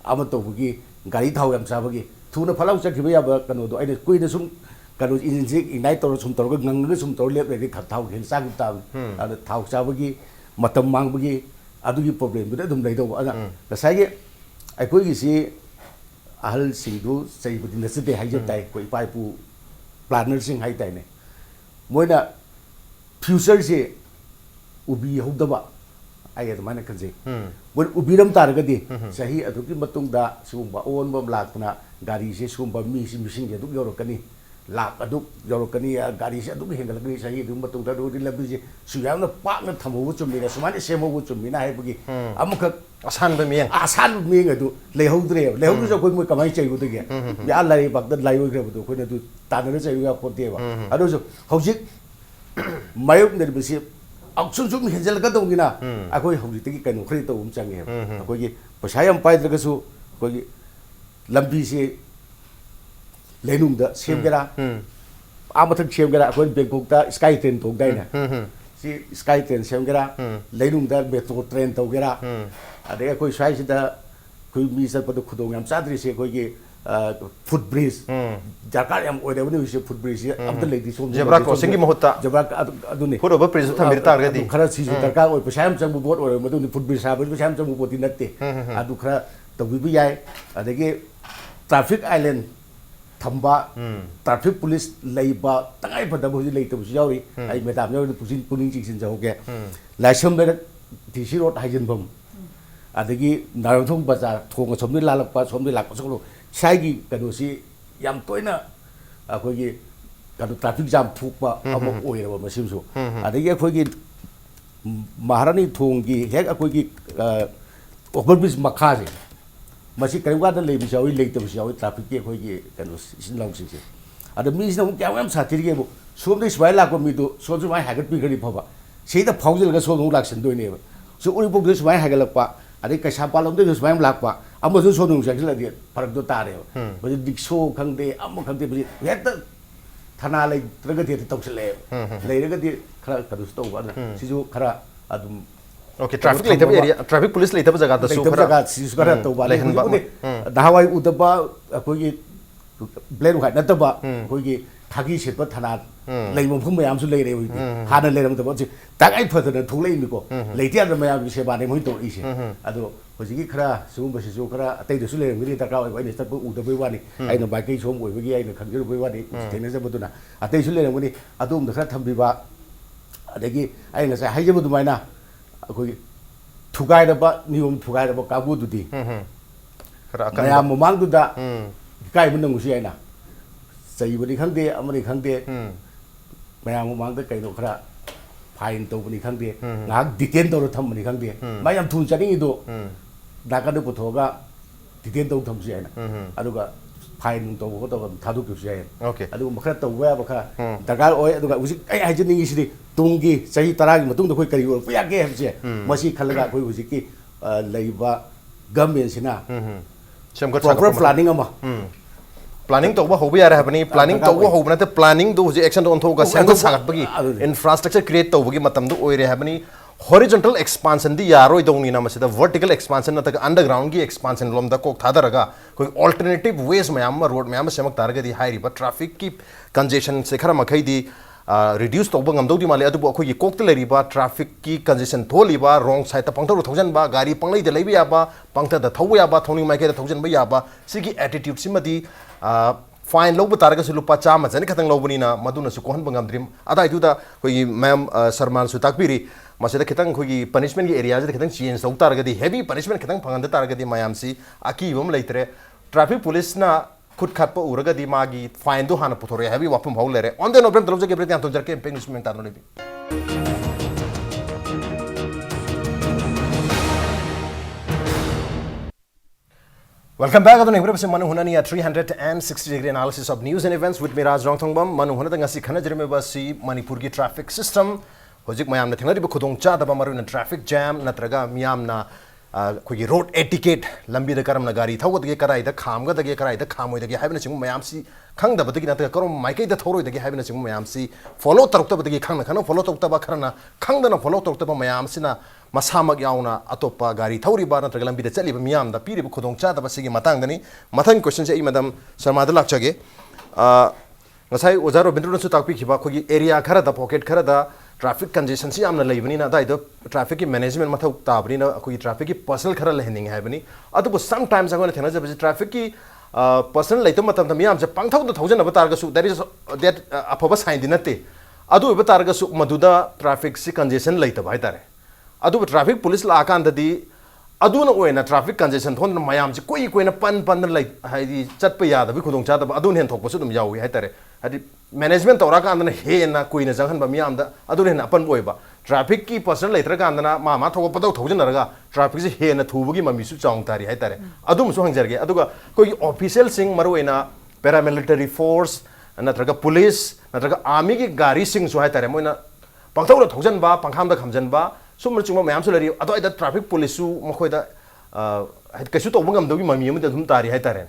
ꯑꯃ ꯇꯧꯕꯒꯤ ꯒꯥꯔꯤ ꯊꯥꯎ ꯌꯥꯝ ꯆꯥꯕꯒꯤ ꯊꯨꯅ ꯐꯠꯂꯥꯎ ꯆꯠꯈꯤꯕ ꯌꯥꯕ ꯀꯩꯅꯣꯗꯣ ꯑꯩꯅ ꯀꯨꯏꯅ ꯁꯨꯝ ꯀꯩꯅꯣ ꯏꯟꯖꯤꯟꯁꯦ ꯏꯒꯅꯥꯏꯠ ꯇꯧꯔ ꯁꯨꯝ ꯇꯧꯔꯒ ꯉꯪꯉꯒ ꯁꯨꯝ ꯇꯧꯔ ꯂꯦꯞꯂꯩꯔꯗꯤ ꯊꯥꯎ ꯍꯦꯟꯅ ꯆꯥꯈꯤꯕ ꯇꯥꯕꯅꯤ ꯑꯗꯨꯅ ꯊꯥꯎ ꯆꯥꯕꯒꯤ ꯃꯇꯝ ꯃꯥꯡꯕꯒꯤ ꯑꯗꯨꯒꯤ ꯄ꯭ꯔꯣꯕ꯭ꯂꯦꯝꯗꯨꯗ ꯑꯗꯨꯝ ꯂꯩꯗꯧꯕ ꯑꯗꯨꯅ ꯉꯁꯥꯏꯒꯤ ꯑꯩꯈꯣꯏꯒꯤꯁꯤ ꯑꯍꯜꯁꯤꯡꯗꯨ ꯆꯩꯕꯗꯤ ꯅꯠꯆꯗꯦ ꯍꯥꯏꯖꯕ ꯇꯥꯏ ꯑꯩꯈꯣꯏ ꯏꯄꯥ ꯏꯄꯨ ꯄ꯭ꯂꯥꯅꯔꯁꯤꯡ ꯍꯥꯏꯇꯥꯔꯦꯅꯦ ꯃꯣꯏꯅ ꯐ꯭ꯌꯨꯆꯔꯁꯦ ꯎꯕꯤꯍꯧꯗꯕ ꯑꯩ ꯑꯗꯨꯃꯥꯏꯅ ꯈꯟꯖꯩ ꯃꯣꯏꯅ ꯎꯕꯤꯔꯝ ꯇꯥꯔꯒꯗꯤ ꯆꯍꯤ ꯑꯗꯨꯒꯤ ꯃꯇꯨꯡꯗ ꯁꯤꯒꯨꯝꯕ ꯑꯑꯣꯟꯕ ꯑꯃ ꯂꯥꯛꯇꯅ ꯒꯥꯔꯤꯁꯦ ꯁꯤꯒꯨꯝꯕ ꯃꯤꯁꯤꯡꯁꯦ ꯑꯗꯨꯛ ꯌꯧꯔꯛꯀꯅꯤ ꯂꯥꯛ ꯑꯗꯨꯛ ꯌꯧꯔꯛꯀꯅꯤ ꯒꯥꯔꯤꯁꯦ ꯑꯗꯨꯛ ꯍꯦꯟꯒꯠꯂꯛꯀꯅꯤ ꯆꯍꯤ ꯑꯗꯨꯒꯤ ꯃꯇꯨꯡꯗ ꯑꯗꯨꯒꯤ ꯂꯝꯕꯤꯁꯦ ꯌꯥꯝꯅ ꯄꯥꯛꯅ ꯊꯝꯍꯧꯕ ꯆꯨꯝꯃꯤꯅ ꯁꯨꯃꯥꯏꯅ ꯁꯦꯝꯍꯧꯕ ꯆꯨꯝꯃꯤꯅ ꯍꯥꯏꯕꯒꯤ ꯑꯃꯈꯛ ꯑꯁꯥꯟꯕ ꯃꯤꯌꯦꯡ ꯑꯗꯨ ꯂꯩꯍꯧꯗ꯭ꯔꯦꯕ ꯂꯩꯍꯧꯗ꯭ꯔꯁꯨ ꯑꯩꯈꯣꯏ ꯃꯣꯏ ꯀꯃꯥꯏꯅ ꯆꯩꯔꯨꯗꯒꯦ ꯌꯥ ꯂꯥꯏꯔꯩꯕꯥꯛꯇ ꯂꯥꯏꯑꯣꯏꯈ꯭ꯔꯕꯗꯣ ꯑꯩꯈꯣꯏꯅ ꯑꯗꯨ ꯇꯥꯟꯅꯔ ꯆꯩꯔꯨ ꯌꯥꯄꯣꯠꯇꯦꯕ ꯑꯗꯨꯁꯨ ꯍꯧꯖꯤꯛ ꯃꯥꯌꯣꯛꯅꯔꯤꯕꯁꯤ ꯁꯨꯝ ꯍꯦꯟꯖꯜꯂꯛꯀꯗꯧꯅꯤꯅ ꯑꯩꯈꯣꯏ ꯍꯧꯖꯤꯛꯇꯒꯤ ꯀꯩꯅꯣ ꯈꯔꯗꯤ ꯇꯧꯕ ꯑꯃ ꯆꯪꯉꯦꯕ ꯑꯩꯈꯣꯏꯒꯤ ꯄꯩꯁꯥ ꯌꯥꯝ ꯄꯥꯏꯗ꯭ꯔꯒꯁꯨ ꯑꯩꯈꯣꯏꯒꯤ ꯂꯝꯕꯤꯁꯤ ꯂꯩꯅꯨꯡꯗ ꯁꯦꯝꯒꯦꯔꯥ मथक सेमगेरा अखोई बेंकॉक स्काई ट्रेन तौदाइने सी स्काई ट्रेन सेमगेरा लेनुंग मेट्रो ट्रेन तौगेरा अदे अखोई स्वाइसिदा अखोई मी चतपदो खुदोंग याम चाद्रिसे अखोई फुट ब्रिज दरकार याम ओइदेबनि विसे फुट ब्रिज अमत लेदि सोम जेब्रा क्रॉसिंग की महत्ता जेब्रा अदुनि फुटोबा ब्रिज थमिर तारगदि खरा सिजु दरकार ओइ पैसा याम चंगबु बोट ओइ मदुनि फुट ब्रिज साबि पैसा याम चंगबु बोटि नत्ते अदु खरा तौबिबु याय अदगे ट्रैफिक आइलैंड थम्बा ट्रैफिक पुलिस लेबा तंगाई फदब हुजि लेतबसु यावि आई मेदाम यावि पुसिन पुनिंग चिक्सिन जावगे लाइसम ले टीसी रोड हाइजनबम अदगी नारथोंग बाजार थोंग सोमनि लालकपा सोमनि लाकपा सगलो साइगी कनोसी याम तोइना अखोगी कनो ट्रैफिक जाम थोकपा अमो ओइरबा मसिमसु अदगी अखोगी महारानी थोंगी हेक अखोगी ओवरब्रिज मखाजे मसी करीमगादा लेबिसावी लेतबसावी ट्रैफिक के अखोगी कनो सिन लौसिंसे अद मीसिना क्या याम साथिरिगेबो सोमदे स्वाइ लाको मीदो सोजु माइ हागत पिगरि फबा सेदा फाउजिलगा सोनु लाक्सन दोइनेबा सो उरिपोक स्वाइ हागलकपा अरे कैसा पालमदे स्वाइ लाकपा अमसु सोनु जंगलदि फरकदो तारेबा बजे दिक्सो खंगदे अम खंगदे बजे हेत थाना लेत्रगदि तौसले लेरगदि खरा कदुस तौबा सिजु खरा अदुम ओके ट्रैफिक लेतब एरिया ट्रैफिक पुलिस लेतब जगह दसु जगह सिजु खरा तौबा दहावाई उदबा अखोगी ब्लेन हाइट नतबा अखोगी थागी सेटबा थाना लेमफुम मयामसु लेरे होइदि हाना लेरमदबा जे तागाई फदन थोलेइनिको लेतिया मयाम सेबाने मोइ तो इसे अदो होजिगी खरा सुगुंबसिसु खरा अतैदसु लेरमगि दरका ओइ स्टप उदबै वानी आइनो बाइकै सोम ओइबगी आइनो खंगिरबै वानी थेनजबदुना अतैसु लेरमगनि अदुम खरा थम्बिबा अदगी आइना से हाइजबदु माइना अखोगी थुगाइरबा नियम थुगाइरबा काबुदुदि खरा मयाम ममांगदुदा काइबु नंगुसि आइना चैबनि खंदे अमनि खंदे मयाम ममांगदा कैनो खरा फाइन तौबनि खंदे नाक डिटेन तौर थमनि खंदे मयाम थुन चनिंगिदो दाकादो पुथोगा डिटेन तौ थमसि आइना अदुगा फाइन तौबो तौ थादुकिसि आइ ओके अदुगा मखरा तौबा बखा दरकार ओय अदुगा उजि आइ हाइजनिंगिसिदि तुंगी चही 10 gi matungda khoi kari or puyage habse masi khalaga khoi hujiki leiba government sina proper planning ama planning to hobi yara habani planning to hobna te planning do je action on thoga sengal sagat bagi infrastructure create to bagi matam do oire habani horizontal expansion di yaroi dongni na masida vertical expansion na ta underground gi expansion lom da kok thadaraga koi alternative ways mayam road mayam semak targa di high river traffic ki congestion se khara makhai di reduce tawba ngamdodi male adu ko gi kokta leriba traffic ki congestion tholiba wrong side ta pangtho thojan ba gari panglai de leibi aba pangtha da thowa ya ba thoni mai ke da thojan ba ya ba sigi attitude simadi fine lobu targa su lupa chama jani khatang lobuni na maduna su kohan bangam dream ada itu da koi ma'am sarman su takbiri masida khitang koi punishment gi area da khitang change tau targa di heavy punishment khitang phanganda targa di mayam si aki bam leitre traffic police na खुद खापा उरगा दी मागी fine दो हाना पुथोरे heavy वापम भाव ले रहे on the नोब्रेम तलव जके ब्रेते अंतों जरके पेंग इसमें तानो लेबी welcome back अदो नेब्रे बसे मनु हुनानी 360 degree analysis of news and events with me Raj Nongthombam मनु हुना दंगासी खना जरमे बसी मणिपुर की ट्रैफिक सिस्टम होजिक मयाम न थेंगरी खुदोंग चादबा मरुन ट्रैफिक जैम नत्रगा मियाम ना ꯑꯩꯈꯣꯏꯒꯤ ꯔꯣꯗ ꯑꯦꯇꯤꯀꯦꯠ ꯂꯝꯕꯤꯗ ꯀꯔꯝꯅ ꯒꯥꯔꯤ ꯊꯧꯒꯗꯒꯦ ꯀꯗꯥꯏꯗ ꯈꯥꯝꯒꯗꯒꯦ ꯀꯗꯥꯏꯗ ꯈꯥꯝꯃꯣꯏꯗꯒꯦ ꯍꯥꯏꯕꯅꯆꯤꯡꯕ ꯃꯌꯥꯝꯁꯤ ꯈꯪꯗꯕꯗꯒꯤ ꯅꯠꯇ꯭ꯔꯒ ꯀꯔꯝꯕ ꯃꯥꯏꯀꯩꯗ ꯊꯧꯔꯣꯏꯗꯒꯦ ꯍꯥꯏꯕꯅꯆꯤꯡꯕ ꯃꯌꯥꯝꯁꯤ ꯐꯣꯂꯣ ꯇꯧꯔꯛꯇꯕꯗꯒꯤ ꯈꯪꯅ ꯈꯪꯅ ꯐꯣꯂꯣ ꯇꯧꯔꯛꯇꯕ ꯈꯔꯅ ꯈꯪꯗꯅ ꯐꯣꯂꯣ ꯇꯧꯔꯛꯇꯕ ꯃꯌꯥꯝꯁꯤꯅ ꯃꯁꯥꯃꯛ ꯌꯥꯎꯅ ꯑꯇꯣꯞꯄ ꯒꯥꯔꯤ ꯊꯧꯔꯤꯕ ꯅꯠꯇ꯭ꯔꯒ ꯂꯝꯕꯤꯗ ꯆꯠꯂꯤꯕ ꯃꯤꯌꯥꯝꯗ ꯄꯤꯔꯤꯕ ꯈꯨꯗꯣꯡꯆꯥꯗꯕ ꯁꯤꯒꯤ ꯃꯇꯥꯡꯗꯅꯤ ꯃꯊꯪꯒꯤ ꯀ꯭ꯋꯦꯁꯟꯁꯦ ꯑꯩ ꯃꯦꯗꯥꯝ ꯁꯔꯃꯥꯗ ꯂꯥꯛꯆꯒꯦ ꯉꯁꯥꯏ ꯑꯣꯖꯥ ꯔꯣꯕꯤꯟꯗ꯭ꯔꯣꯅꯁꯨ ꯇꯥꯛꯄꯤꯈꯤꯕ ꯑꯩꯈꯣꯏꯒꯤ ꯑꯦꯔꯤꯌꯥ ꯈꯔꯗ ꯄꯣꯀꯦꯠ ꯈꯔꯗ ट्रैफिक कंजेशन से यामना लेबनीना अदाइदो ट्रैफिक की मैनेजमेंट मथौ ताबनीना अखोई ट्रैफिक की पर्सनल खरा लेहनिंग हैबनी अदुबो सम टाइम्स अगोना थेना जबजे ट्रैफिक की पर्सनल लेतो मतलब द मियाम जे पांगथौ द थौजन अब तारगसु दैट इज दैट अफबा साइन दिनते अदु अब तारगसु मदुदा ट्रैफिक से कंजेशन लेतो भाई तारे अदुबो ट्रैफिक पुलिस ला कांददी अदुना ओयना ट्रैफिक कंजेशन थोन मयाम से कोई कोइना पन लै हाइदि चटप यादबि खुदोंग चादब अदुन हेन थोकपसु दुम यावी हाइ तारे हाइदि मैनेजमेंट तौरा कांदना हेना कोइना जंगहनबा मियामदा अदुन हेन अपन ओइबा ट्रैफिक की पर्सनल लेतर कांदना मा थोकपदौ थौजनरगा ट्रैफिक से हेना थुबगी ममीसु चांग तारि हाइ तारे अदुमसु हंगजरगे अदुगा कोई ऑफिशियल सिंग मरुइना पैरामिलिटरी फोर्स नत्रगा पुलिस नत्रगा आर्मी की गाड़ी सिंगसु हाइ तारे मोइना पंगथौदा थौजनबा पंखामदा खमजनबा सुमर चुमा मैम सु लरी अदोइदा ट्रैफिक पुलिसु मखोइदा कैसु तौबा ngam ममी अमदा दुम तारि हाइ तारे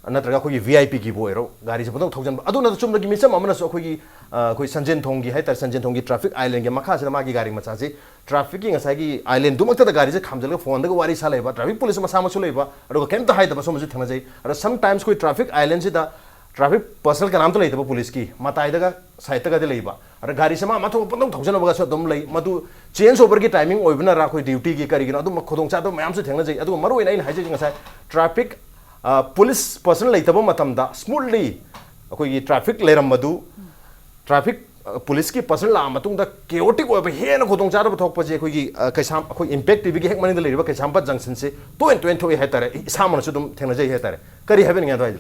नत्रगा अखोई वीआईपी की बोइरो गाड़ी से पदौ थौजन अदुना चुमलगी मिसम अमनसु अखोई अखोई संजन थोंगी हाइ तारे संजन थोंगी ट्रैफिक आइलैंड के मखा से मागी गाड़ी मचा से ट्रैफिक की ngसागी आइलैंड दुमक्ता गाड़ी से खामजलगा फोन दगा वारी सालेबा ट्रैफिक पुलिस मसा मसु लेबा अदुगा केमता हाइदबा सोमजु थंगना जाई अर सम टाइम्स कोई ट्रैफिक आइलैंड से दा ट्रैफिक पर्सनल का नाम तो लेते पुलिस की मताइदगा साइतगा दे लेबा अरे गाड़ी से माथो पदौ थौजन बगा सो दम लई मदु चेंज ओवर की टाइमिंग ओइबना रा कोई ड्यूटी की करिगिन अदु खोदोंग चादो मैम से थेंगना जाई अदु मरो इन हाइजे ngसाय ट्रैफिक पुलिस पर्सनल लेतबो मतमदा स्मूथली अखोई ट्रैफिक लेरमदु ट्रैफिक पुलिस की पर्सनल ला मतुंगदा केओटिक ओइबा हेन खोदोंग चादो थोकपजे अखोई कैसाम अखोई इंपैक्ट टीवी की हेक मनिंग लेरिबा कैसामपा जंक्शन से टोन थोइ हाइतारे इसामनसु दुम थेंगना जाई हाइतारे करी हैबन ngया दवाई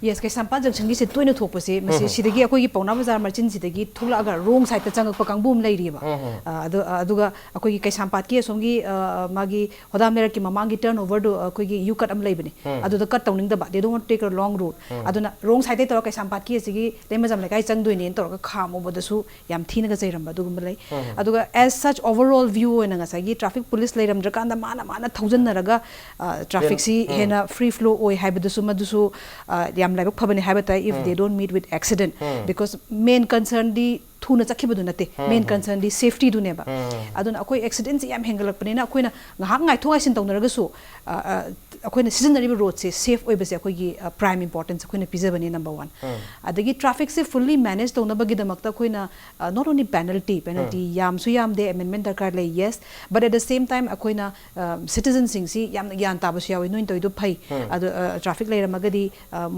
yes kai sampa junction gi se toina thokpase masi sidagi akoi gi pauna bazar marchin sidagi thulaga wrong side ta changakpa kangbum leiriba aduga akoi gi kai sampat ki somgi magi hodam mer ki mamang gi turnover do akoi gi you cut am leibani aduda cut tawning da ba they don't want to take a long road aduna wrong side ta kai sampat ki sigi lemajam lekai changdoine en torga khamo bodasu yam thina ga jairamba dugum lei aduga as such overall view ena ngasagi traffic police leiram drakanda mana thousand naraga traffic si hena free flow oi haibadasu madusu yam like phabane habata if they don't meet with accident because main concern di thuna chakhibu nate main concern di safety du neba aduna akoi accident yam hengalakpane na akoina ngahak ngai thongai sin tawna ragasu akoina seasonary road se safe oi base akoi gi prime importance akoina pizabani number 1 adagi traffic se fully manage tawna bagi damakta akoina not only penalty yam su yam de amendment darkar le yes but at the same time akoina citizen sing si yam gyan tabasu yawi noin toidu phai adu traffic leiramagadi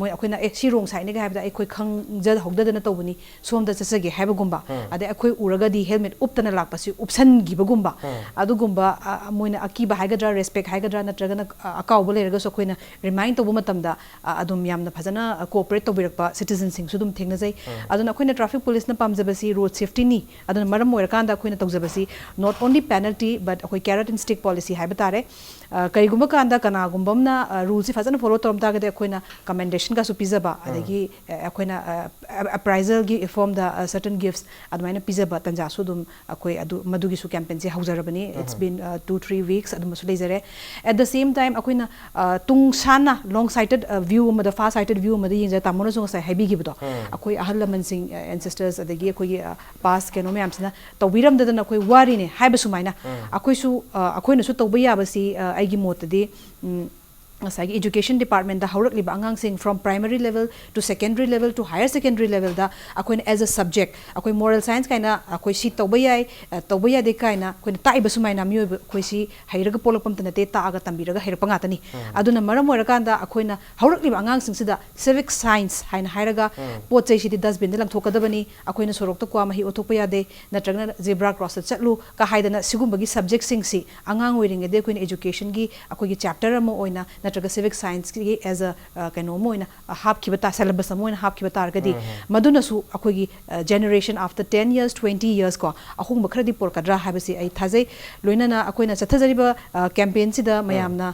moi akoina si wrong side ne ga habda akoi khangjad hogdadana tawbani somda chasage habagumba ade akoi uragadi helmet uptana lakpasi upsan gibagumba adugumba moina akiba haigadra respect haigadra natragana akawba lerga so koina remind tobu matamda adum yamna phajana cooperate tobirakpa citizen sing sudum thengna jai aduna koina traffic police na pamjabasi road safety ni aduna maram oirakanda koina tawjabasi not only penalty but akoi carrot and stick policy haibatare karigumba kanda kana gumbamna rules phajana follow torom tagade koina commendation ka su pizaba adagi koina appraisal gi form the certain gifts admaina pizaba tanja su dum akoi adu madugi su campaign se haujarabani it's been 2-3 weeks adu masu leizare at the same time akoina tung sana long sighted view ma the far sighted view ma the yinja tamona so sai heavy gibdo akoi ahal laman sing ancestors adagi akoi past keno me amsina tawbiram dadana akoi wari ne haiba sumaina akoi su akoina su tawba yabasi aigi motadi education department da haurak liba angang sing from primary level to secondary level to higher secondary level da akoin as a subject akoi moral science kaina akoi si tawbaya de kaina koin tai basu mai na mi koi si hairaga polopam tanate ta aga tambiraga herpa ngata ni aduna maram orakanda akoina haurak liba angang sing sida civic science haina hairaga pochai si dustbin de lang thokadabani akoina sorok ta kwa mahi othokpa de natragna zebra cross chatlu ka haidana sigumbagi subject sing si angang oiring de koin education gi akoi gi chapter amo oina natraga civic science ki as a kaino moina hap ki bata syllabus moina hap ki bata argadi maduna su akogi generation after 10 years 20 years ko ahung bakhradi por kadra habasi ai thajai loina na akoina chathajariba campaign sida mayamna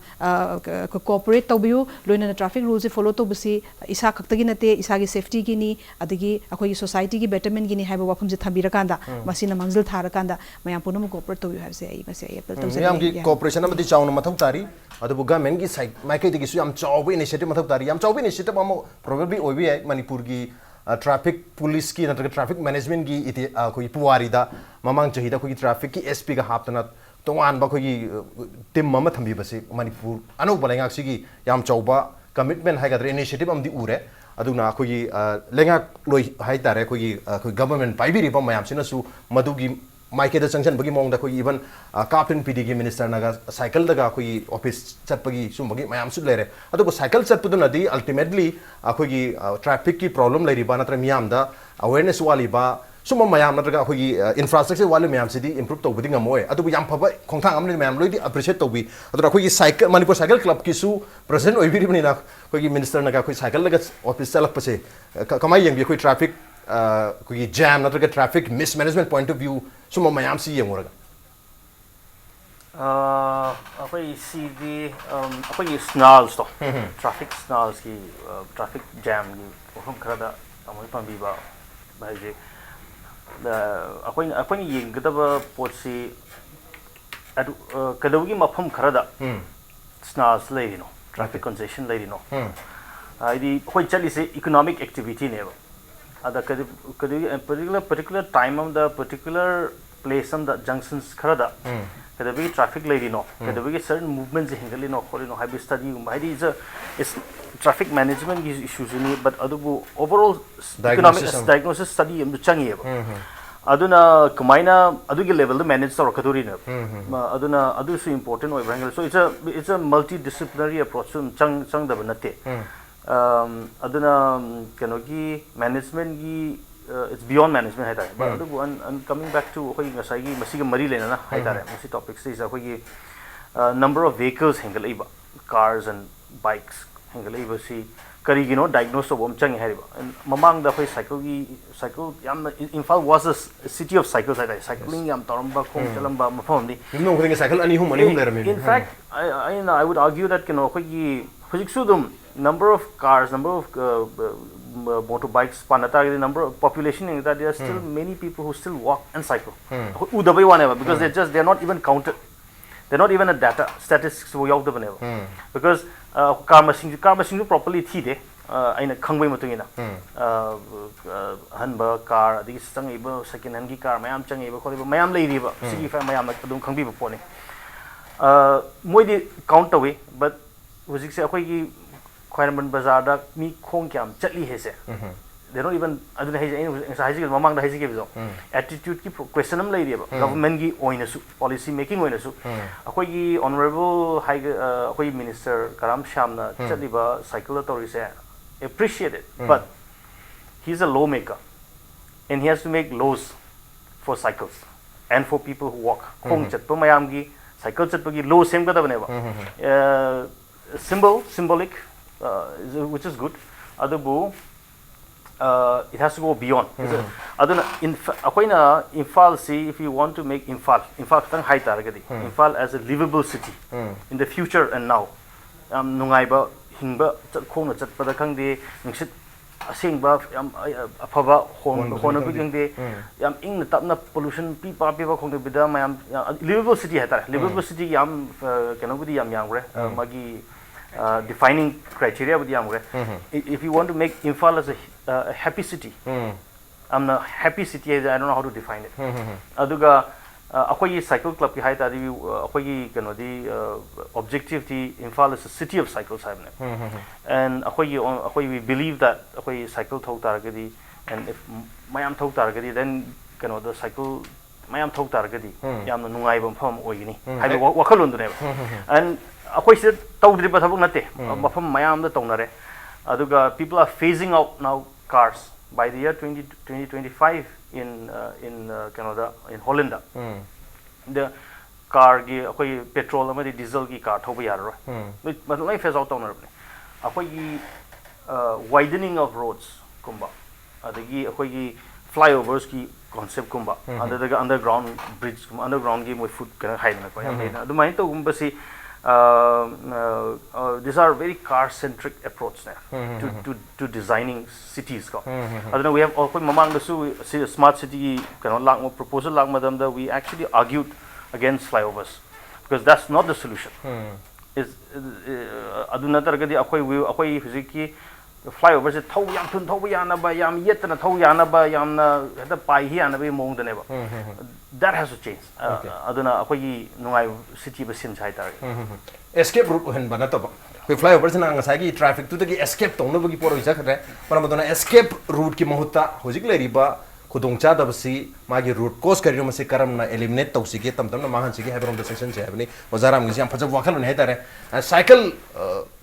cooperate tawbiu loina na traffic rules follow tawbasi isa khaktagi nate isa gi safety gi ni adagi akogi society gi betterment gi ni haiba wafum je thabirakanda masina mangzil tharakanda mayam punam cooperate tawbiu habse ai mase ai appeal tawjai mayam gi cooperation amadi chawna mathau tari adu government gi side maikai digi su yam chawbi initiative mathau tari yam chawbi initiative amo probably obi ai manipur gi traffic police ki natraga traffic management gi iti koi puwari da mamang chahi da koi traffic ki SP ga haptana tongan ba koi team mama thambi base manipur anu balai ngak sigi yam chawba commitment hai gadre initiative amdi ure aduna koi lenga loi hai tare koi government pai bi ri ba mayam sina su madugi maike da changchan bagi mong da koi even captain PD gi minister naga cycle daga koi office chat bagi sum bagi mayam su lere adu ko cycle chat pudu nadi ultimately koi gi traffic ki problem lai ri ba natra miyam da awareness wali ba sum mayam natra koi gi infrastructure wali mayam sidi improve to budi ngamoy adu yam phaba khongthang amni mayam loi di appreciate to bi adu koi gi cycle manipur cycle club ki su present oi bi ni na koi gi minister naga koi cycle daga office chalak pase kamai yang bi koi traffic koi jam natraga traffic mismanagement point of view suma mayam si yenguraga akwai si di akwai snarls to traffic snarls ki traffic jam gi ofum khada amoi pambi ba baje da akwai yengdaba potsi adu kadawgi mafam khada snarls lei no traffic congestion lei no idi akwai chali se economic activity ne ba ada particular time of the particular place on the junctions kharada kada be traffic lady no kada be certain movements hingali no khori no high study maybe is traffic management issues ni but adubu overall economic diagnosis study am changi ba aduna kumaina adugi level the manage tor kaduri na aduna adu so important oi brangle so it's a multidisciplinary approach chang da banate aduna kanogi management gi it's beyond management hai tare but adu and coming back to koi ngasai gi masiga mari lena na hai tare masi topics is koi gi number of vehicles hengalai ba cars and bikes hengalai ba si kari gi no diagnose to bom chang hai ba mamang da koi cycle yam Imphal was a city of cycles hai tare cycling yam toramba khong chalamba mafam ni no koi cycle ani hum there me in fact I would argue that koi gi hujik number of cars, number of motorbikes, the number of population, that there are still many people who still walk and cycle. Because they're not even counted. They're not even a data statistics because car machine properly thide. Aina khangbai matungina hanba car the changiba second hand car mayam changiba kholiba mayam leiriba sigi fa mayam adum khangbi ba pone moidi count away but hujik se akhoi gi Khoisnam Bazar da mi khong kyam chatli he se they don't even aduna he mamang da he ge bizo attitude ki question am lai riba government gi oina su policy making oina su akhoi gi honorable high akhoi minister Karam Shamna chatli ba cycle authority se appreciate it but he's a lawmaker and he has to make laws for cycles and for people who walk khong chat pa mayam gi cycle chat pa gi law sem ga da bane ba symbolic which is good adabu it has to go beyond aduna akoina Imphal see if you want to make Imphal tang high targadi Imphal as a livable city in the future and now nungai ba hingba khongna chatpada khangde ningsit asengba afaba hona bigangde yam ingna tapna pollution pa khongde bida mayam livable city hatara livable city yam kenogudi yam yangre magi defining criteria with if you want to make Imphal as a happy city I'm a happy city I don't know how to define it aduga akhoi cycle club ki haita di akhoi kanodi objective di Imphal is a city of cycles and akhoi we believe that akhoi cycle thok targadi and if mayam thok targadi then kano the cycle mayam thok targadi yamna nungai bam pham oigini haiba wakhalon du ne and akhoi se tawdri ba thabuk nate mafam mayam da tawnare aduga people are phasing out now cars by the year 2025 in Canada in Holland the car gi akoi petrol amadi diesel gi car thoba yaroi मतलब lai phase out tawnar bne akoi gi widening of roads kumba adagi akoi gi flyovers ki concept kumba underground bridge underground gi moi food kana haina ko yam leina adumai to gumba si these are very car centric approach there to designing cities ko aduna we have akoi mamang da su smart city kana lang proposal lang madam da we actually argued against flyovers because that's not the solution is aduna targadi akoi physically flyovers is thau yam thun thau yana ba yam yetna thau yana ba yam na hada pai hi yana ba mong da ne ba that has to change aduna akoi nungai city ba sin chai tar escape route hen bana to koi flyovers na ngasai gi traffic tu gi escape tong no gi poro isa khare para madona escape route ki mahutta hojik le riba khudong cha da basi magi root cause kari masi karam na eliminate tau sige tam tam na mahan sige hebrom the section che habni wazaram gi jam phajab wakal ne tare cycle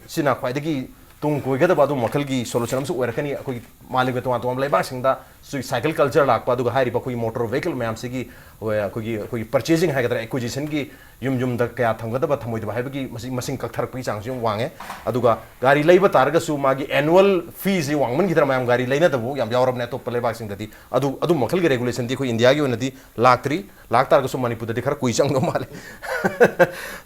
sina khwai dagi tung koi ga da badu makal gi solution am su orakani koi malik be to am leba sing da su cycle culture lak pa du hari ba koi motor vehicle me am sige koi purchasing ha ga da acquisition gi yum da kya thang ga da ba thamoi da ba gi masing kak thar pi chang jum wange aduga gari leiba tar ga su magi annual fees wang man gi da mayam gari leina da bu yam yawrab ne to leba sing da di adu makal gi regulation di koi india gi ona di lak tar ga su manipur da di khar koi chang no male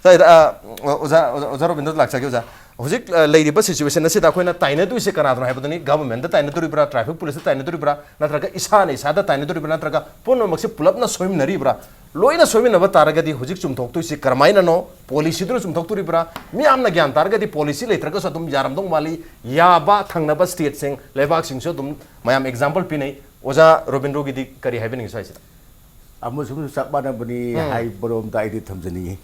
sai da oza Robindro lak cha gi oza hojik leiriba situation asida khoina taina tu se kana ha badani government da taina tu bra traffic police da taina tu bra natraga isa ne isa da taina tu bra natraga pono makse pulap na soim nari bra loina soim na ba taragadi hojik chum thok tu se karmaina no policy du chum thok tu bra mi amna gyan taragadi policy le traga so tum jaram dong mali ya ba thangna ba state sing lebak sing so tum mayam example pi nei oza Robindro gi di kari happening so isa amusung sabana bani hai borom ta idi thamjani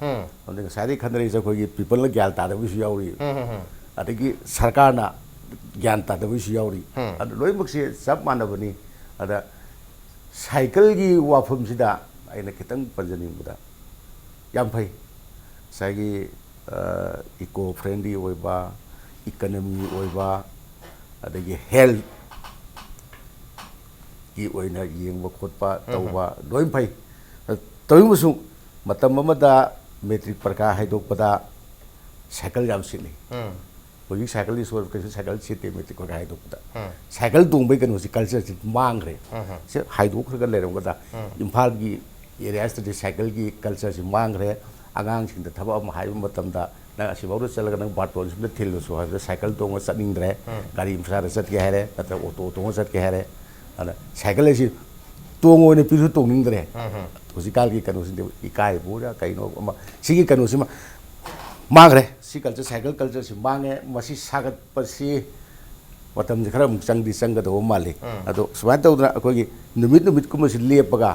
onde sari khandari ja khoi people la gyal ta da bisu yauri adagi sarkar na gyan ta da bisu yauri ad loi mukse sabana bani ada cycle gi wafum sida aina kitang panjani buda yam phai sagi eco friendly oiba economy oiba adagi health ki oina yengba khotpa tawba loi phai toimusung matam amada metric parka haidok pada cycle jam sini hoji cycle is work cycle site metric parka haidok pada cycle dung bai kan hosi culture si mangre se haidok khar le ram da Imphal gi areas to cycle gi culture si mangre agang sing da thaba am haibu matam da na si baru selaga nang baton sim da thil so ha cycle tong saning dre gari infra sat ke hare ata auto tong sat ke hare ada cycle si tong ne pisu tong ning dre hosi kal gi kanu sin ikai pura kai no ma sigi kanu sima mangre si culture cycle culture si mange masi sagat pasi watam ji kharam chang di sang ga do mali ado swan to na ko gi numit kuma si lepaga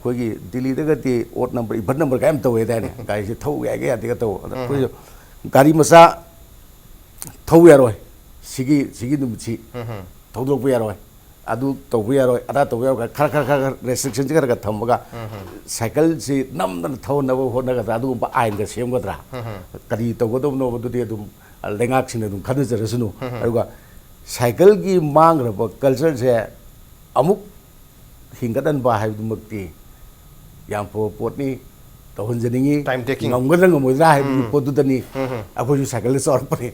ko gi Delhi da ga ti odd number ibad number ga am to we da ne ga si thau ga ga ti ga to ko gari masa thau ya roi sigi numit si thau dok ya roi adu to we ya roi ada to we ga khar restriction ji ga thamaga cycle si nam na thau na ho na ga adu ba ain ga sem ga dra kari to go do no du ti dum lengak sin dum khadu jar sunu aduga cycle gi mang ra ba culture se amuk hingadan ba hai dum ti yang po pot ni to hun janingi time taking ngam ga ngam ra hai pot du dani apo ju cycle sor pare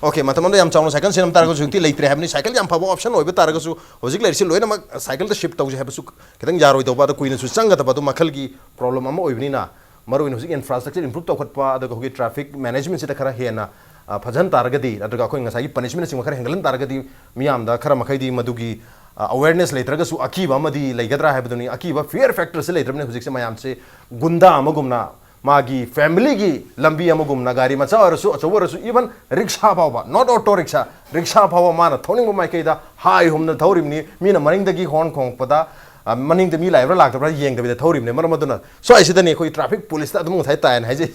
okay matamando yam chawno cycle sinam tar ga su ti leitre habni cycle yam phabo option oibe tar ga su hojik ler si loina ma cycle da shift tawje habu su kitang jaroi to ba da kuina su changa da ba du makhal gi problem ama oibni na maru in hojik infrastructure improve to khatpa da hogi traffic management se da khara hena phajan tar ga di da ko ngasai punishment sing khara hengalan tar ga di miyam da khara makhai di madugi awareness later su akiba madi laigadra habduni akiba fear factor se later ne hujik se mayam se gunda amagumna magi family gi lambi amagumna gari macha arasu achawarasu even rickshaw bawa not auto rickshaw bawa mana thoning mai kai da hai humna thaurimni mina maring da gi horn khong pada maning de mi live lak da yeng da thorim ne maraduna so ai sidani khoi traffic police da dum thai tan hai je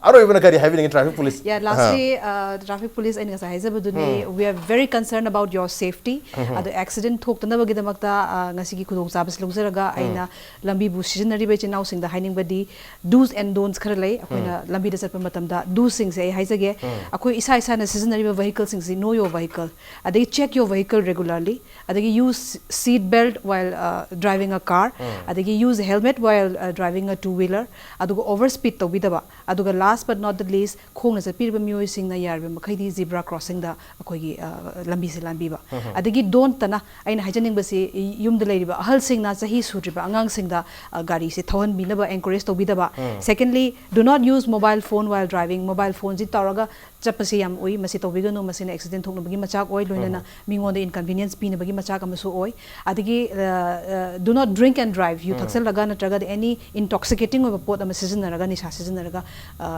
aro even kari having traffic police yeah lastly traffic police aina sa haisa buduni we are very concerned about your safety adu accident thok tana bagi damakta ngasi gi khudong sabas lugzaraga aina lambi bu seasonary be chinau sing da haining badi do's and don'ts khara lai akoina lambi da satpa matam da do sing se haisa ge akoi isa na seasonary vehicle sing si know your vehicle adai check your vehicle regularly adai use seat belt while driving a car, adagi use helmet while driving a two-wheeler, aduga overspeed tawbidaba, aduga last but not the least, khongna sapirba miyoi singna yarbe makhaidi zebra crossing da akoigi lambi se lambi ba. Adagi don't tana aina hajaning basi yumda leiriba ahal singna sahi sudriba angang singda gari se thawan binaba encourage tawbidaba. Secondly, do not use mobile phone while driving. Mobile phone ji tawraga chapasi yam oi masi tawbiganu masina accident thokna bagi machak oi loinana mingonda inconvenience pina bagi machak amasu oi. Adagi do not drink and drive. You thaksal laga natraga any intoxicating of a pot ama season raga ni sa season raga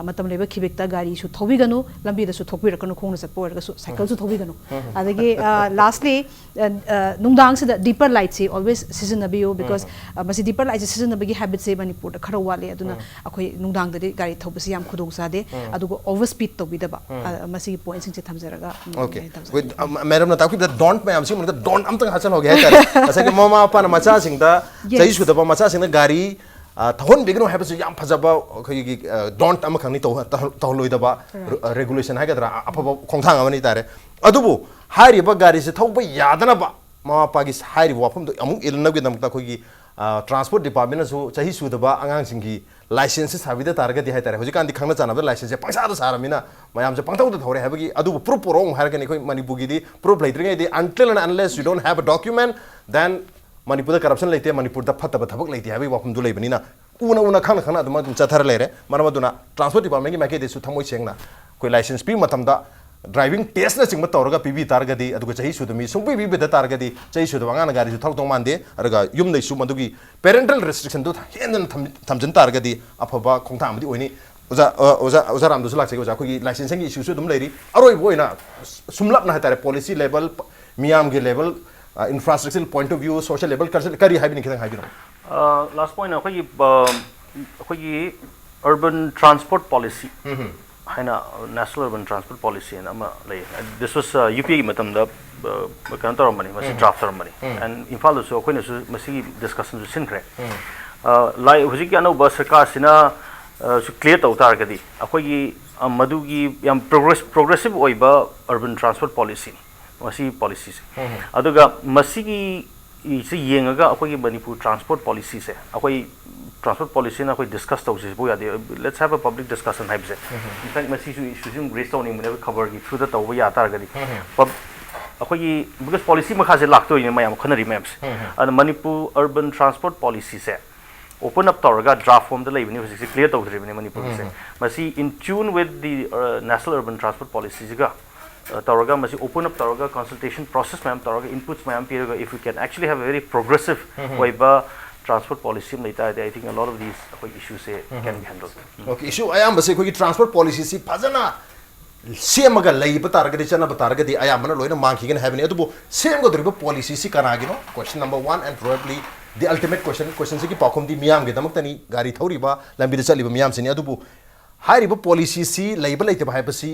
matam leba khibekta gari su thobiganu lambi da su thokbirakanu khongna satpo raga su cycle su thobiganu. Adagi lastly nungdang se deeper light se always season nabiyo because masi deeper light season nabagi habit se Manipur da khara wale aduna akhoi nungdang da gari thobasi yam khudong sa de adugo overspeed tobidaba masi points sing se thamjaraga. Okay, with madam na taku that don't मैं हमसे मतलब don't हम तक हासिल हो गया है ऐसा कि ममा अपन मचा सिंह दा सही सुधा पा मचा सिंह दा गाड़ी थोन बिगनो है बस याम फजाबा कि don't हम खंगनी तो लोई दबा regulation है क्या आप खोंगथांग अवनी तारे अदुबो हारी बा गाड़ी से थोक बा याद ना बा ममा पाकिस हारी वापम तो अमुक इलना के दम तक कोई transport department सो सही सुधा पा अंगांग सिंह की license साबित तारगे दिहाई तारे हो जिकान दिखाना चाहना बे license पैसा तो सारा मिना मैं हमसे पंक्ताओं तो थोड़े हैं बगी अदुबो proof पोरों हर के निकोई मणिपुर की दी proof लाइट रहे दी until and unless you don't have a document then Manipur corruption लेते हैं Manipur दा फत्ता बत्ता बक लेते हैं अभी वापम दुलाई बनी ना उना खाना खाना तो मैं तुमचा थर ले रहे मना मत दुना transport department की मैं के देशु थमोई चेंगना कोई license भी मतम दा driving test ना चिंग मत तौरगा पीबी तारगा दी अदुको चाहिए सुध मी सुंपी भी बेटा तारगा दी चाहिए सुध वांगा ना गाड़ी जो थक तो मान दे अरगा युम नहीं सु मधुकी parental restriction तो हेंदन थमजन तारगा दी अफबा खोंगता मदी ओइनी ओजा राम दुसु लाक्से ओजा कोई लाइसेंसिंग की इश्यूज तुम लेरी अरोई वो ना सुमलप ना है तारे policy level मियाम के level infrastructural point of view social level करी है भी नहीं किधर है भी ना last point कोई urban transport policy है ना national urban transport policy है ना this was UP की मतलब दा कहना तो रमनी मसी draft रमनी and Imphal दुसु कोई नसु मसी discussion जो सिन करे लाइ हुजी क्या ना बस सरकार सिना clear तो उतार कर दी अकोई मधु की यम progressive ओई बा urban transport policy मसी policy से अदुगा मसी की इसे येंगा अकोई Manipur transport policy से अकोई transport policy ना कोई discuss तो उसे बोया दे let's have a public discussion है बिसे in fact Masih issue raise तो नहीं मुझे cover की through तो वो याद आ गई पर अकोई because policy में खासे लागतो ही नहीं मैं खन्ना रिमेम्स and Manipur urban transport policy से open up तौरगा draft form द लाइव नहीं हो सकती clear तो उधर भी नहीं Manipur से मसी in tune with the national urban transport policy जिगा तौरगा Masih open up तौरगा consultation process में हम तौरगा inputs में हम पीरेगा if we can actually have a very progressive way बा transport policy में लेता है I think a lot of these कोई issues से can be handled. Okay issue आयाम बसे कोई transport policy सी फजना सेम अगर लई बता रगे चना बता रगे दी आयाम ना लोइना मांग खिगन हैव नहीं तो वो सेम को दरिबो policy सी कना गिनो question number 1 and probably the ultimate question से की पाखुम दी मियाम के दमक तनी गाड़ी थौरीबा लंबी दे चलीबा मियाम से ने अदुबो हारिबो policy सी लईबा लेते बा हाइबसी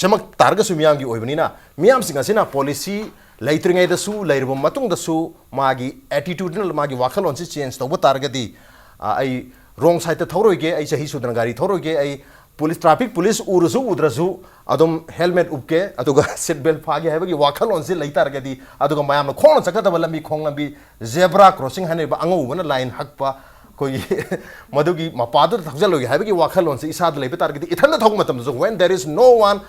समक तारगसु मियाम की ओइबनिना मियाम सिंगा सिना policy लेत्रिङै दसु लेरबो मतुङ दसु मागी एटीट्यूडनल मागी वाखलोन से चेंज तब तारगदी आई रोंग साइड ते थौरोइगे आई सही सुदन गाड़ी थौरोइगे आई पुलिस ट्रैफिक पुलिस उरसु उद्रसु अदम हेलमेट उपके अदुगा सीट बेल्ट फागे हैबगी वाखलोन से लेतारगदी अदुगा मयाम खोंग चकदब लंबी खोंग लंबी जेब्रा क्रॉसिंग हने अंगौबन लाइन हकपा कोई मधुगी मपाद थगजलोगे हैबगी वाखलोन से इसाद लेबे तारगदी इथन थौग मतम जो when there is no one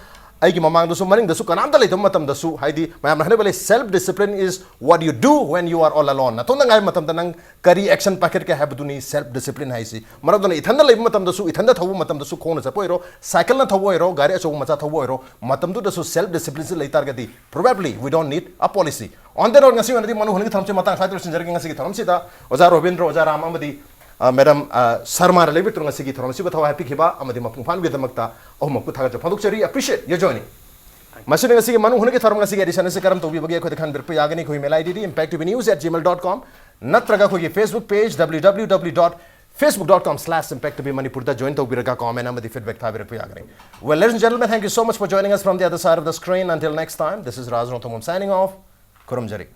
आई ममांग दसु मरिंग दसु कनाम लेतम मतम दसु हाइदी मयाम हने बले self discipline is what you do when you are all alone ना तो नंगाय मतम नंग करी एक्शन पैकेट के हैबदुनी सेल्फ डिसिप्लिन हाइसी मरदन इथन लेब मतम दसु इथन थौ मतम दसु खोन चपोइरो साइकिल न थौइरो गाड़ी अचो मचा थौइरो मतम दु दसु सेल्फ डिसिप्लिन से लेतारगदी probably we don't need a policy on the road ngasi वनदी मनु हनगी थमसे मता खातिर सिंजरगी ngasi की थमसिदा ओजा रोबिंद्रो ओजा राम अमदी मैडम शर्मा लेबे तुरंग से की थरमसी बथाव हैप्पी खिबा अमदी मपुंफान के दमकता अहमकु थागा फंदुकचरी अप्रिशिएट योर जॉइनिंग मसिन ngasi की मनु हुनगे थरम ngasi एडिशन से करम तोबी बगे खद खान बिरप यागनी खोई मेल आईडी impacttvnews@gmail.com नत्रगा खोई फेसबुक पेज www.facebook.com/impacttvmanipur दा जॉइन तोबिरगा कमेंट अमदी फीडबैक था बिरप यागनी well ladies and gentlemen thank you so much for joining us from the other side of the screen until next time this is Raj Nongthombam signing off kurumjari